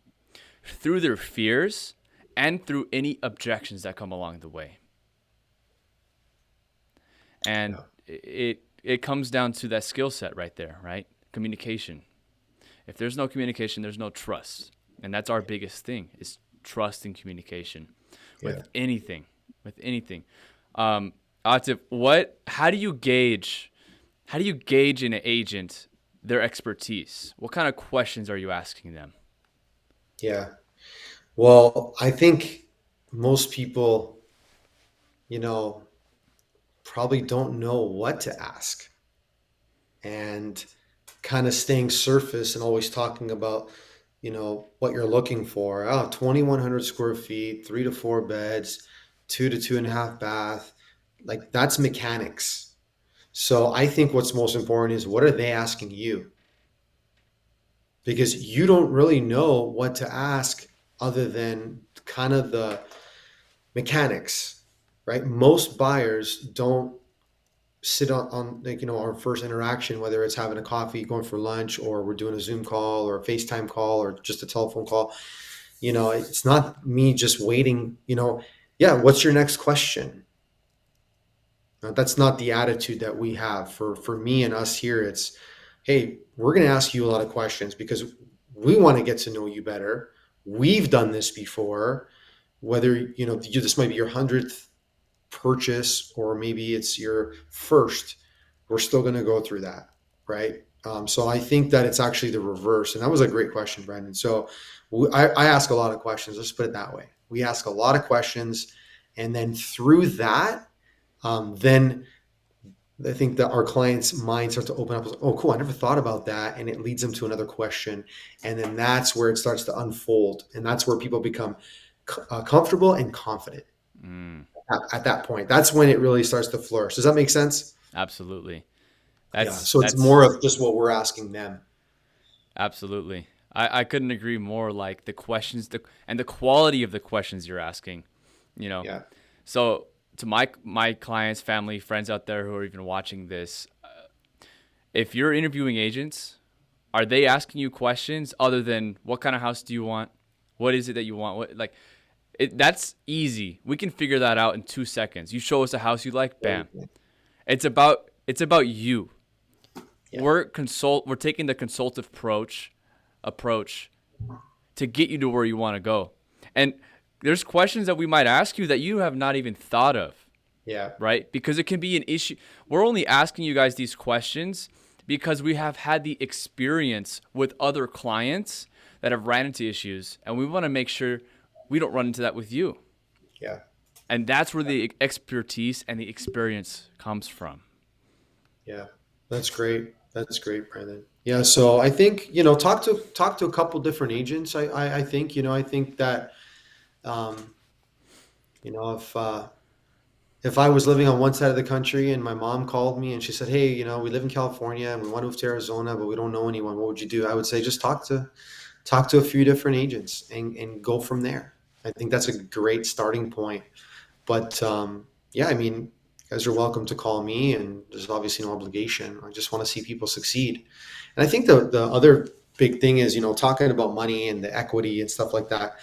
Speaker 1: through their fears and through any objections that come along the way. And
Speaker 2: Yeah.
Speaker 1: it comes down to that skill set right there, right? Communication. If there's no communication, there's no trust. And that's our biggest thing is trust and communication
Speaker 2: Yeah.
Speaker 1: with anything, with anything. Atif, how do you gauge in an agent their expertise? What kind of questions are you asking them?
Speaker 2: Yeah. Well, I think most people, you know, probably don't know what to ask and kind of staying surface and always talking about, what you're looking for. Oh, 2,100 square feet, 3 to 4 beds, 2 to 2.5 bath. Like that's mechanics. So I think what's most important is what are they asking you? Because you don't really know what to ask other than kind of the mechanics, right? Most buyers don't sit on like, our first interaction, whether it's having a coffee, going for lunch, or we're doing a Zoom call or a FaceTime call or just a telephone call. It's not me just waiting, yeah, what's your next question? That's not the attitude that we have for me and us here. It's, hey, we're going to ask you a lot of questions because we want to get to know you better. We've done this before. Whether this might be your 100th purchase or maybe it's your first, we're still going to go through that, right? So I think that it's actually the reverse, and that was a great question, Brandon. So I ask a lot of questions. Let's put it that way. We ask a lot of questions, and then through that, then I think that our clients' minds start to open up. Oh, cool! I never thought about that, and it leads them to another question, and then that's where it starts to unfold, and that's where people become comfortable and confident. at that point. That's when it really starts to flourish. Does that make sense?
Speaker 1: Absolutely.
Speaker 2: Yeah.
Speaker 1: That's
Speaker 2: So it's
Speaker 1: that's
Speaker 2: more of just what we're asking them.
Speaker 1: absolutely. I couldn't agree more. Like the questions, and the quality of the questions you're asking. You know,
Speaker 2: Yeah.
Speaker 1: so to my clients, family, friends out there who are even watching this, if you're interviewing agents, are they asking you questions other than what kind of house do you want? What is it that you want? That's easy. We can figure that out in 2 seconds. You show us a house you like, bam. It's about you.
Speaker 2: Yeah.
Speaker 1: We're taking the consultative approach to get you to where you want to go. And there's questions that we might ask you that you have not even thought of,
Speaker 2: Yeah.
Speaker 1: right? Because it can be an issue. We're only asking you guys these questions because we have had the experience with other clients that have ran into issues, and we want to make sure we don't run into that with you.
Speaker 2: Yeah.
Speaker 1: And that's where the expertise and the experience comes from.
Speaker 2: Yeah. That's great. That's great, Brandon. Yeah. So I think, talk to a couple different agents. I think, I think that, um, you know, if I was living on one side of the country and my mom called me and she said, "Hey, we live in California and we want to move to Arizona, but we don't know anyone. What would you do?" I would say just talk to a few different agents and go from there. I think that's a great starting point. But yeah, I mean, you guys are welcome to call me, and there's obviously no obligation. I just want to see people succeed. And I think the other big thing is, talking about money and the equity and stuff like that.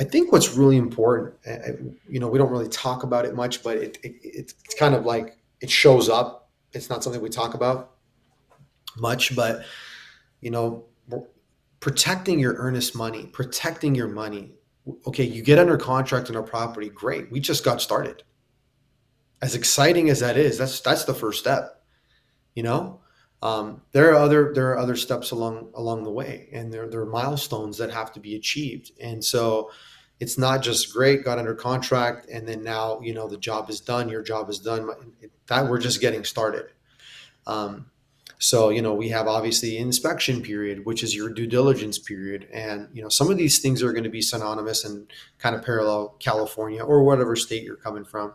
Speaker 2: I think what's really important, we don't really talk about it much, but it's kind of like it shows up. It's not something we talk about much, but you know, protecting your earnest money, protecting your money. Okay, you get under contract on a property, great. We just got started. As exciting as that is, that's the first step. You know, there are other steps along the way, and there are milestones that have to be achieved. And so, it's not just great, got under contract, and then now the job is done. Your job is done. That we're just getting started. Um, so we have obviously inspection period, which is your due diligence period, and some of these things are going to be synonymous and kind of parallel California or whatever state you're coming from.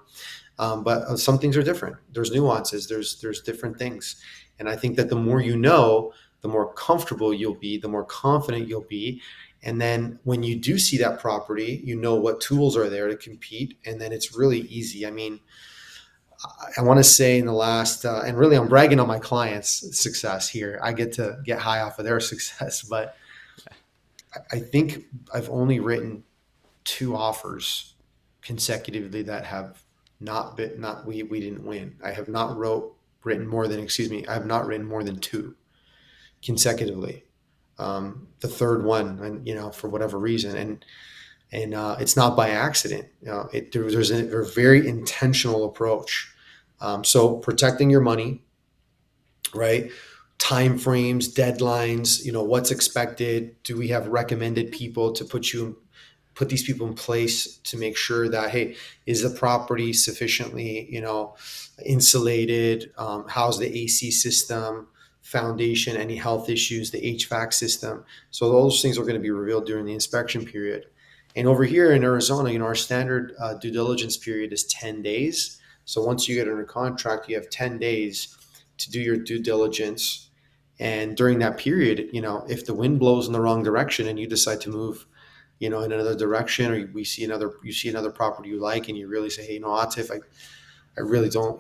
Speaker 2: But some things are different. There's nuances. There's different things, and I think that the more you know, the more comfortable you'll be, the more confident you'll be, and then when you do see that property, you know what tools are there to compete, and then it's really easy. I mean, I want to say in the last, and really I'm bragging on my clients' success here. I get to get high off of their success, but I think I've only written two offers consecutively that have not we didn't win. I have not written more than, excuse me, I have not written more than two consecutively. The third one, and for whatever reason, and it's not by accident. There's a very intentional approach. So protecting your money, right? Time frames, deadlines, what's expected. Do we have recommended people to put these people in place to make sure that, hey, is the property sufficiently insulated? How's the AC system, foundation, any health issues, the HVAC system? So those things are going to be revealed during the inspection period. And over here in Arizona, our standard due diligence period is 10 days. So once you get under contract, you have 10 days to do your due diligence. And during that period, if the wind blows in the wrong direction and you decide to move, in another direction, or you see another property you like, and you really say, "Hey, Atif, I really don't,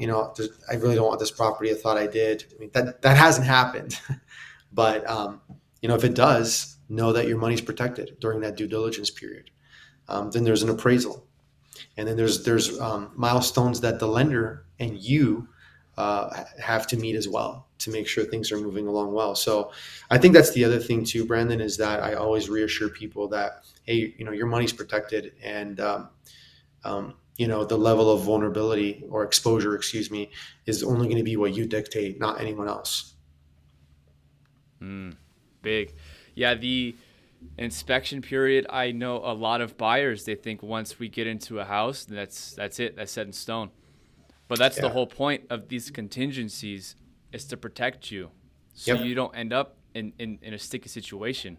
Speaker 2: I really don't want this property. I thought I did." I mean, that hasn't happened, but if it does, know that your money's protected during that due diligence period. Then there's an appraisal, and then there's milestones that the lender and you have to meet as well to make sure things are moving along well. So I think that's the other thing too, Brandon, is that I always reassure people that, hey, your money's protected, and the level of vulnerability or exposure, excuse me, is only going to be what you dictate, not anyone else.
Speaker 1: Mm, big. Yeah, the inspection period, I know a lot of buyers, they think once we get into a house, that's it, that's set in stone. But that's the
Speaker 2: Yeah.
Speaker 1: whole point of these contingencies, is to protect you so
Speaker 2: Yep.
Speaker 1: you don't end up in a sticky situation.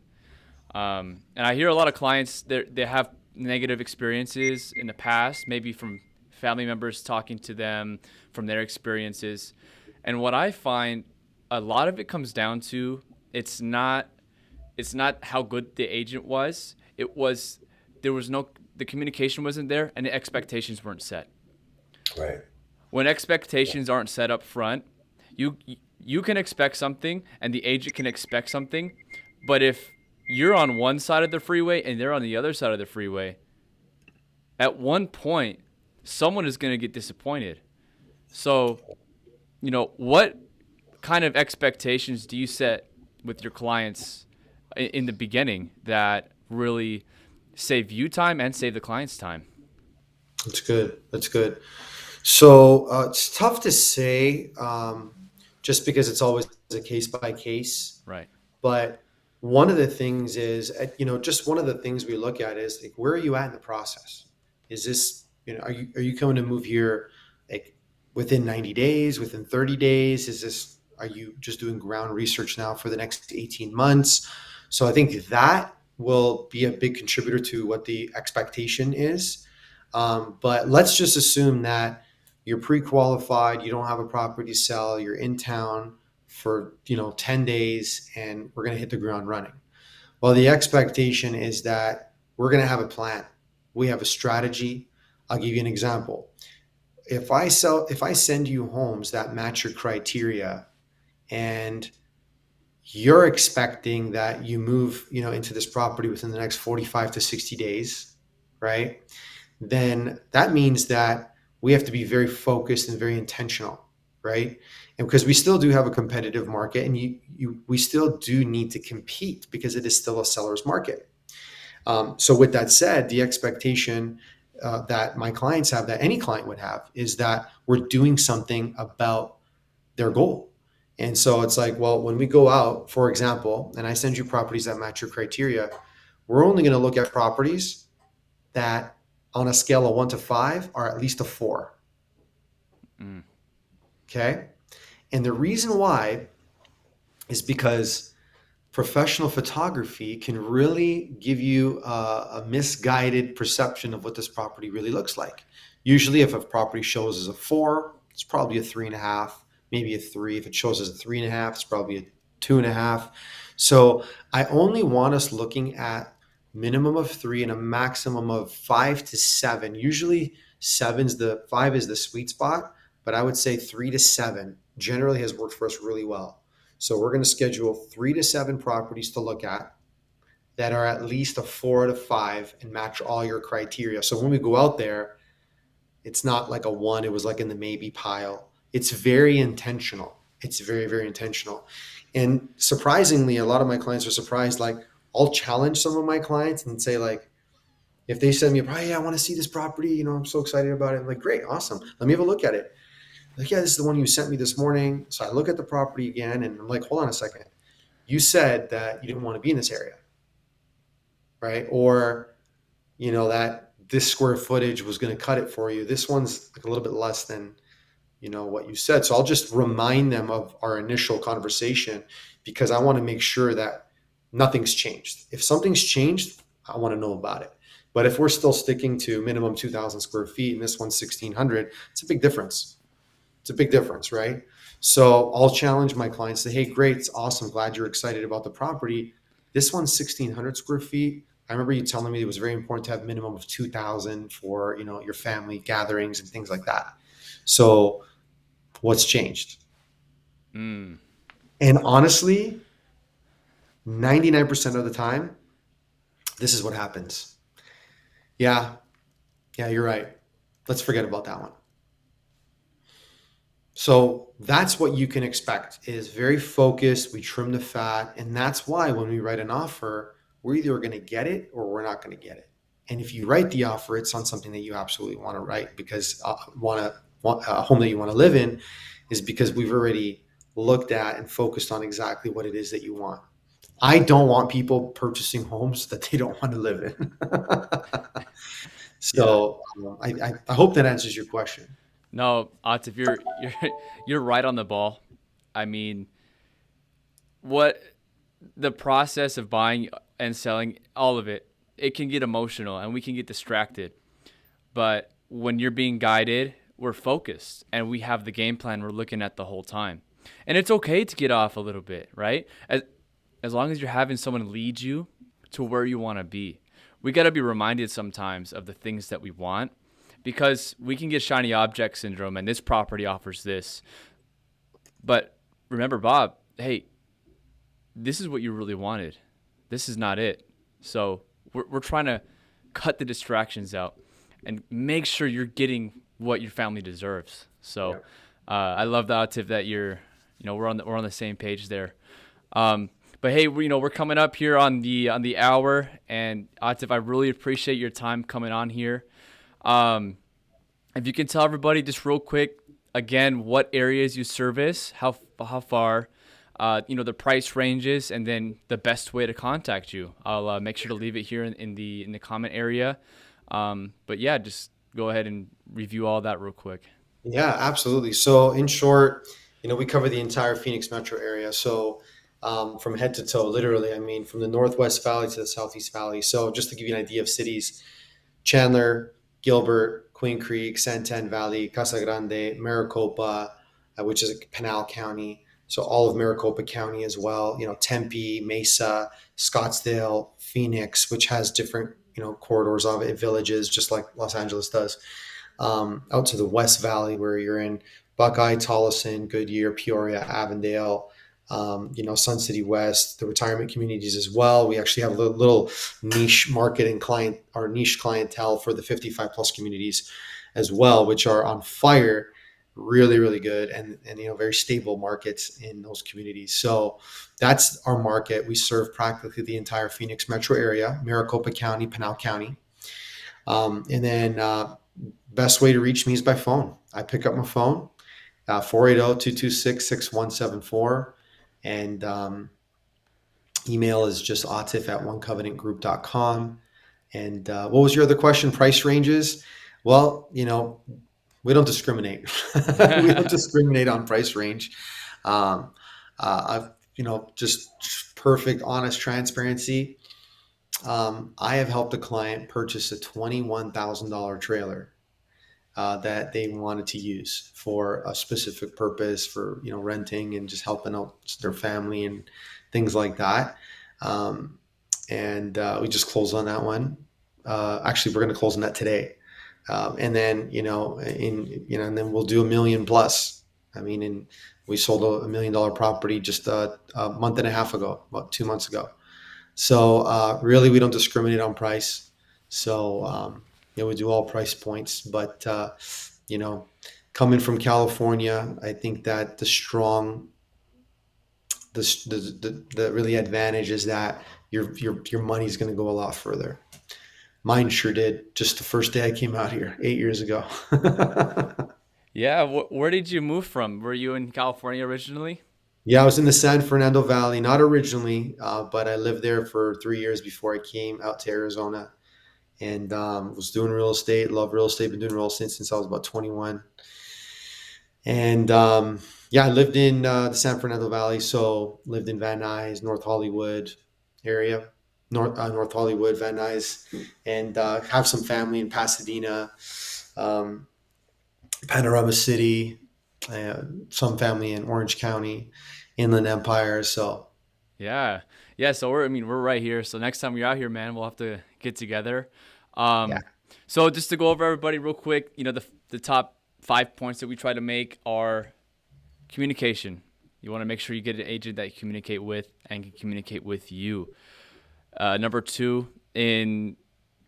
Speaker 1: And I hear a lot of clients, they have negative experiences in the past, maybe from family members talking to them from their experiences. And what I find a lot of it comes down to it's not it's not how good the agent was. It was there was no the communication wasn't there and the expectations weren't set.
Speaker 2: Right.
Speaker 1: When expectations aren't set up front, you you can expect something and the agent can expect something, but if you're on one side of the freeway and they're on the other side of the freeway, at one point someone is going to get disappointed. So, what kind of expectations do you set with your clients in the beginning that really save you time and save the clients time?
Speaker 2: That's good. That's good. So it's tough to say, just because it's always a case by case.
Speaker 1: Right.
Speaker 2: But one of the things is, just one of the things we look at is like, where are you at in the process? Is this, are you coming to move here like within 90 days, within 30 days? Are you just doing ground research now for the next 18 months? So I think that will be a big contributor to what the expectation is. But let's just assume that you're pre-qualified, you don't have a property to sell, you're in town for 10 days and we're going to hit the ground running. Well, the expectation is that we're going to have a plan. We have a strategy. I'll give you an example. If I send you homes that match your criteria and you're expecting that you move into this property within the next 45 to 60 days, right? Then that means that we have to be very focused and very intentional, right? And because we still do have a competitive market, and we still do need to compete because it is still a seller's market. So with that said, the expectation that my clients have, that any client would have, is that we're doing something about their goal. And so it's like, well, when we go out, for example, and I send you properties that match your criteria, we're only going to look at properties that on a scale of 1 to 5 are at least a 4.
Speaker 1: Mm.
Speaker 2: Okay. And the reason why is because professional photography can really give you a misguided perception of what this property really looks like. Usually, if a property shows as a 4, it's probably a 3.5, maybe a 3. If it shows as a 3.5, it's probably a 2.5. So I only want us looking at minimum of 3 and a maximum of 5 to 7. Usually, 5 is the sweet spot, but I would say 3 to 7 generally has worked for us really well. So we're going to schedule 3 to 7 properties to look at that are at least a 4 to 5 and match all your criteria. So when we go out there, it's not like a 1, it was like in the maybe pile. It's very intentional. It's very, very intentional. And surprisingly, a lot of my clients are surprised. Like, I'll challenge some of my clients and say, like, if they send me, oh, yeah, I want to see this property, I'm so excited about it. I'm like, great, awesome. Let me have a look at it. Like, yeah, this is the one you sent me this morning. So I look at the property again and I'm like, hold on a second. You said that you didn't want to be in this area, right? Or, that this square footage was going to cut it for you. This one's like a little bit less than, what you said. So I'll just remind them of our initial conversation because I want to make sure that nothing's changed. If something's changed, I want to know about it. But if we're still sticking to minimum 2,000 square feet and this one's 1,600, it's a big difference. It's a big difference, right? So I'll challenge my clients, say, hey, great, it's awesome. Glad you're excited about the property. This one's 1,600 square feet. I remember you telling me it was very important to have a minimum of 2,000 for, your family gatherings and things like that. So what's changed?
Speaker 1: Mm.
Speaker 2: And honestly, 99% of the time, this is what happens. Yeah, yeah, you're right. Let's forget about that one. So that's what you can expect, is very focused. We trim the fat. And that's why when we write an offer, we're either going to get it or we're not going to get it. And if you write the offer, it's on something that you absolutely want to write because want a home that you want to live in, is because we've already looked at and focused on exactly what it is that you want. I don't want people purchasing homes that they don't want to live in.
Speaker 1: Yeah.
Speaker 2: So I hope that answers your question.
Speaker 1: No, Atif, you're you're right on the ball. I mean, what the process of buying and selling, all of it, it can get emotional and we can get distracted. But when you're being guided, we're focused and we have the game plan we're looking at the whole time. And it's okay to get off a little bit, right? As long as you're having someone lead you to where you want to be. We got to be reminded sometimes of the things that we want because we can get shiny object syndrome and this property offers this. But remember, Bob, hey, this is what you really wanted. This is not it. So we're trying to cut the distractions out and make sure you're getting what your family deserves. So
Speaker 2: Yeah.
Speaker 1: I love that tip that we're on the same page there. But hey, we're coming up here on the hour, and Atif, I really appreciate your time coming on here. Um, if you can tell everybody just real quick again what areas you service, how far, the price ranges, and then the best way to contact you. I'll make sure to leave it here in the comment area. But yeah, just go ahead and review all that real quick.
Speaker 2: Yeah, absolutely. So, in short, we cover the entire Phoenix metro area. So, from head to toe, literally, I mean, from the Northwest Valley to the Southeast Valley. So, just to give you an idea of cities, Chandler, Gilbert, Queen Creek, Santan Valley, Casa Grande, Maricopa, which is Pinal County. So, all of Maricopa County as well. Tempe, Mesa, Scottsdale, Phoenix, which has different, corridors of it, villages, just like Los Angeles does, out to the West Valley where you're in Buckeye, Tolleson, Goodyear, Peoria, Avondale, Sun City West, the retirement communities as well. We actually have a little niche market and client, our niche clientele for the 55 plus communities as well, which are on fire, really, really good and very stable markets in those communities. So that's our market. We serve practically the entire Phoenix metro area, Maricopa County, Pinal County. And then best way to reach me is by phone. I pick up my phone, 480-226-6174. And email is just atif at onecovenantgroup.com. And what was your other question? Price ranges? Well, we don't discriminate. We don't discriminate on price range. Um, I've, just perfect, honest transparency. I have helped a client purchase a $21,000 trailer that they wanted to use for a specific purpose for renting and just helping out their family and things like that. Um, and we just closed on that one. Actually, we're going to close on that today, and then and then we'll do a million plus. I mean, and we sold a $1 million property just a month and a half ago, about 2 months ago. So really, we don't discriminate on price. So we do all price points, but you know, coming from California, I think that the really advantage is that your money's going to go a lot further. Mine sure did. Just the first day I came out here 8 years ago.
Speaker 1: Yeah, where did you move from? Were you in California originally?
Speaker 2: Yeah, I was in the San Fernando Valley, not originally, but I lived there for 3 years before I came out to Arizona, and was doing real estate. Love real estate. Been doing real estate since I was about 21. And yeah, I lived in the San Fernando Valley, so lived in Van Nuys, North Hollywood area, North Hollywood, Van Nuys, and have some family in Pasadena, um, Panorama City, uh, some family in Orange County, Inland Empire. So
Speaker 1: Yeah, yeah. So we're right here. So next time you're out here, man, we'll have to get together.
Speaker 2: yeah,
Speaker 1: So just to go over everybody real quick, the top 5 points that we try to make are communication. You want to make sure you get an agent that you communicate with and can communicate with you. Number two, in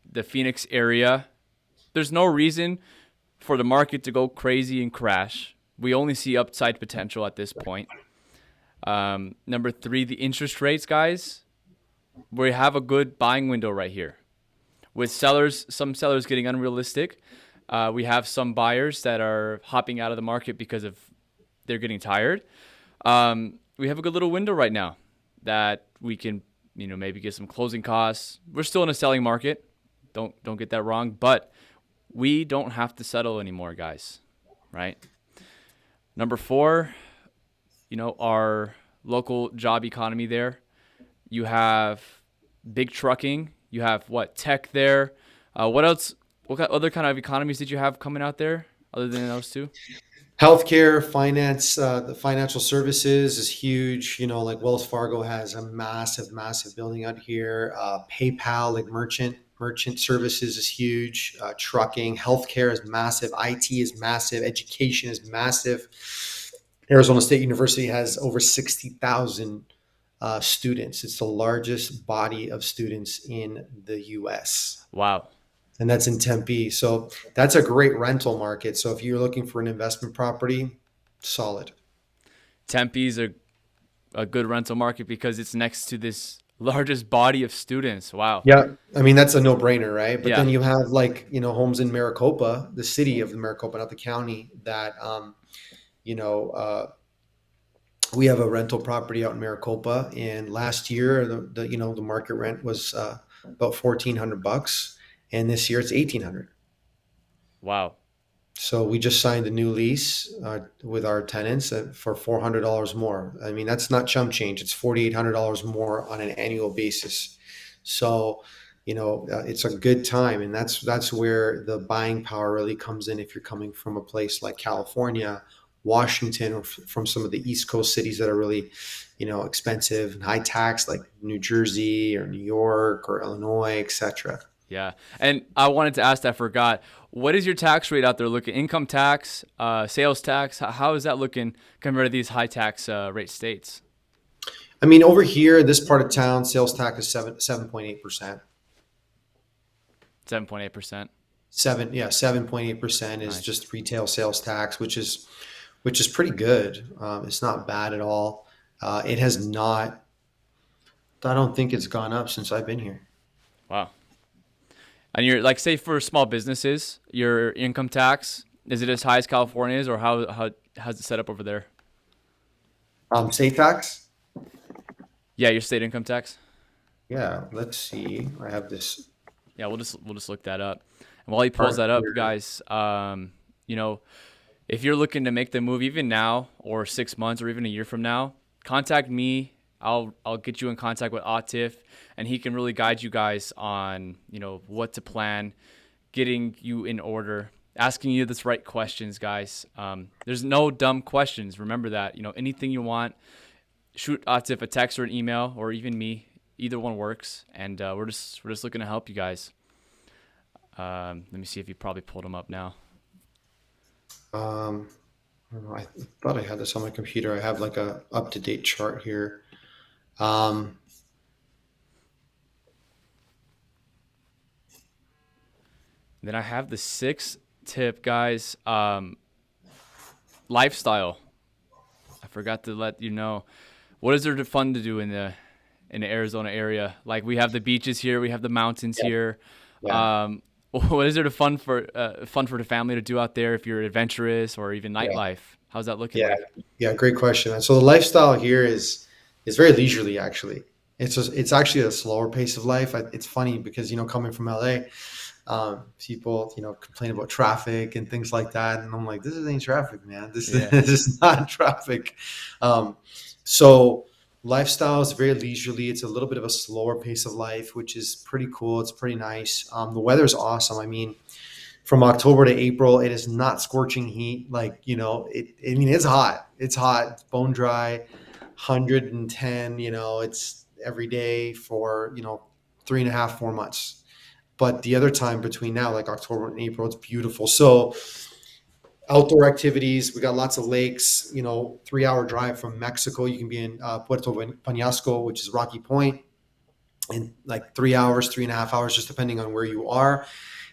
Speaker 1: the Phoenix area, there's no reason for the market to go crazy and crash. We only see upside potential at this point. Number three, the interest rates, guys. We have a good buying window right here. With some sellers getting unrealistic, we have some buyers that are hopping out of the market because of they're getting tired. We have a good little window right now that we can, maybe get some closing costs. We're still in a selling market. Don't get that wrong, but we don't have to settle anymore, guys. Right? Number four, our local job economy there. You have big trucking. You have what tech there. What else? what other kind of economies did you have coming out there other than those two?
Speaker 2: Healthcare, finance, the financial services is huge. You know, like Wells Fargo has a massive, massive building out here. PayPal, like merchant services is huge. Trucking, healthcare is massive. IT is massive. Education is massive. Arizona State University has over 60,000 students. It's the largest body of students in the U.S.
Speaker 1: Wow.
Speaker 2: And that's in Tempe. So that's a great rental market. So if you're looking for an investment property, solid.
Speaker 1: Tempe's a good rental market because it's next to this largest body of students. Wow.
Speaker 2: Yeah. I mean, that's a no brainer, right? But
Speaker 1: Yeah.
Speaker 2: then you have like, homes in Maricopa, the city of Maricopa, not the county, that, you know, uh, we have a rental property out in Maricopa. And last year, the market rent was about $1,400. And this year it's 1,800.
Speaker 1: Wow.
Speaker 2: So we just signed a new lease with our tenants for $400 more. I mean, that's not chump change. It's $4,800 more on an annual basis. So, it's a good time, and that's where the buying power really comes in. If you're coming from a place like California, Washington, or from some of the East Coast cities that are really, expensive and high tax, like New Jersey or New York or Illinois, etc.
Speaker 1: Yeah. And I wanted to ask, I forgot. What is your tax rate out there looking? Income tax, sales tax? How is that looking compared to these high tax rate states?
Speaker 2: I mean, over here, this part of town, sales tax is 7.8%.
Speaker 1: 7.8%.
Speaker 2: 7.8% is
Speaker 1: Nice.
Speaker 2: just retail sales tax, which is pretty good. It's not bad at all. It has not. I don't think it's gone up since I've been here.
Speaker 1: Wow. And you're like, say for small businesses, your income tax, is it as high as California's, or how's it set up over there?
Speaker 2: State tax.
Speaker 1: Yeah, your state income tax.
Speaker 2: Yeah, let's see. I have this
Speaker 1: Yeah, we'll just look that up. And while he pulls
Speaker 2: part
Speaker 1: that up,
Speaker 2: here.
Speaker 1: guys, you know, if you're looking to make the move even now or 6 months or even a year from now, contact me. I'll get you in contact with Atif, and he can really guide you guys on what to plan, getting you in order, asking you the right questions, guys. There's no dumb questions. Remember that. Anything you want, shoot Atif a text or an email, or even me. Either one works, and we're just looking to help you guys. Let me see if you probably pulled them up now.
Speaker 2: Um, I don't know. I thought I had this on my computer. I have like a up to date chart here. Um,
Speaker 1: Then I have the sixth tip, guys. Lifestyle. I forgot to let you know. What is there to fun to do in the Arizona area? Like, we have the beaches here, we have the mountains
Speaker 2: yeah,
Speaker 1: here.
Speaker 2: yeah,
Speaker 1: Um, what is there to fun for the family to do out there if you're adventurous, or even
Speaker 2: yeah.
Speaker 1: nightlife? How's that looking
Speaker 2: Yeah,
Speaker 1: like?
Speaker 2: yeah, great question. So the lifestyle here is very leisurely. Actually, it's actually a slower pace of life. It's funny because coming from LA, people complain about traffic and things like that, and I'm like, this ain't traffic, man. This
Speaker 1: Yeah.
Speaker 2: this is not traffic. Um, so lifestyle is very leisurely. It's a little bit of a slower pace of life, which is pretty cool. It's pretty nice. The weather's awesome. I mean, from October to April, it is not scorching heat. Like, I mean, it's hot. It's hot. It's bone dry, 110, it's every day for, 3.5, 4 months. But the other time between now, like October and April, it's beautiful. So outdoor activities, we got lots of lakes, 3 hour drive from Mexico. You can be in Puerto Penasco, which is Rocky Point, in like 3 hours, 3.5 hours, just depending on where you are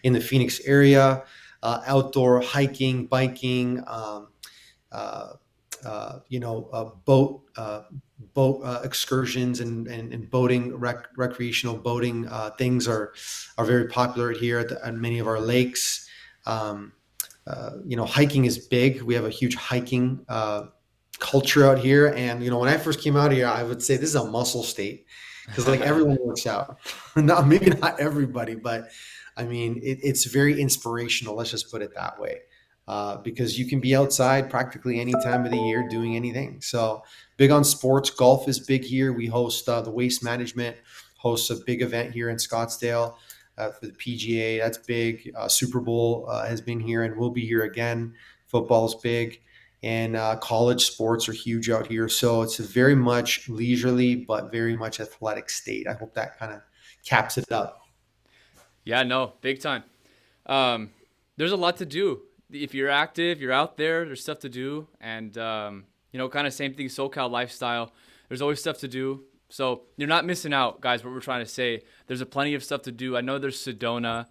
Speaker 2: in the Phoenix area. Outdoor hiking, biking, uh, boat excursions and boating, recreational boating things are very popular here at many of our lakes. Um, Hiking is big. We have a huge hiking culture out here. And when I first came out here, I would say this is a muscle state because like everyone works out. Not maybe not everybody, but I mean it's very inspirational. Let's just put it that way, because you can be outside practically any time of the year doing anything. So big on sports. Golf is big here. We host the Waste Management hosts a big event here in Scottsdale. for the PGA. That's big. Super Bowl has been here and will be here again. Football's big. And college sports are huge out here. So it's a very much leisurely, but very much athletic state. I hope that kind of caps it up.
Speaker 1: Yeah, no, big time. Um, there's a lot to do. If you're active, you're out there. There's stuff to do, and kind of same thing. SoCal lifestyle. There's always stuff to do. So you're not missing out, guys. What we're trying to say. There's a plenty of stuff to do. I know there's Sedona,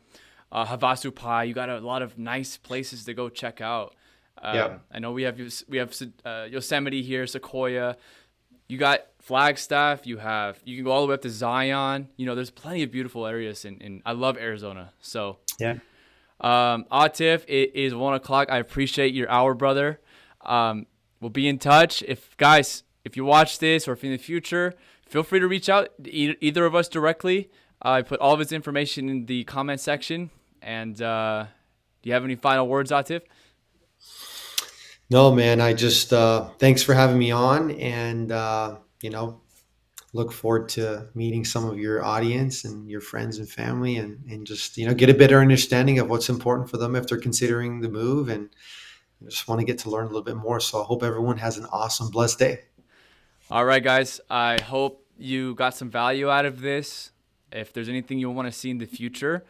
Speaker 1: Havasu Pai. You got a lot of nice places to go check out.
Speaker 2: Yeah.
Speaker 1: I know we have Yosemite here, Sequoia. You got Flagstaff. You can go all the way up to Zion. There's plenty of beautiful areas, and I love Arizona. So
Speaker 2: Yeah.
Speaker 1: Atif, it is 1 o'clock. I appreciate your hour, brother. We'll be in touch. If you watch this or if in the future, feel free to reach out either of us directly. I put all of his information in the comment section. And do you have any final words, Atif?
Speaker 2: No, man. I just thanks for having me on, and look forward to meeting some of your audience and your friends and family, and just get a better understanding of what's important for them if they're considering the move, and I just want to get to learn a little bit more. So I hope everyone has an awesome, blessed day.
Speaker 1: All right, guys. I hope you got some value out of this. If there's anything you want to see in the future,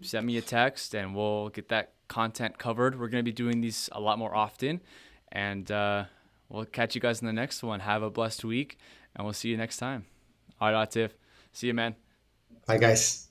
Speaker 1: send me a text and we'll get that content covered. We're going to be doing these a lot more often. And we'll catch you guys in the next one. Have a blessed week, and we'll see you next time. All right, Atif. See you, man.
Speaker 2: Bye, guys.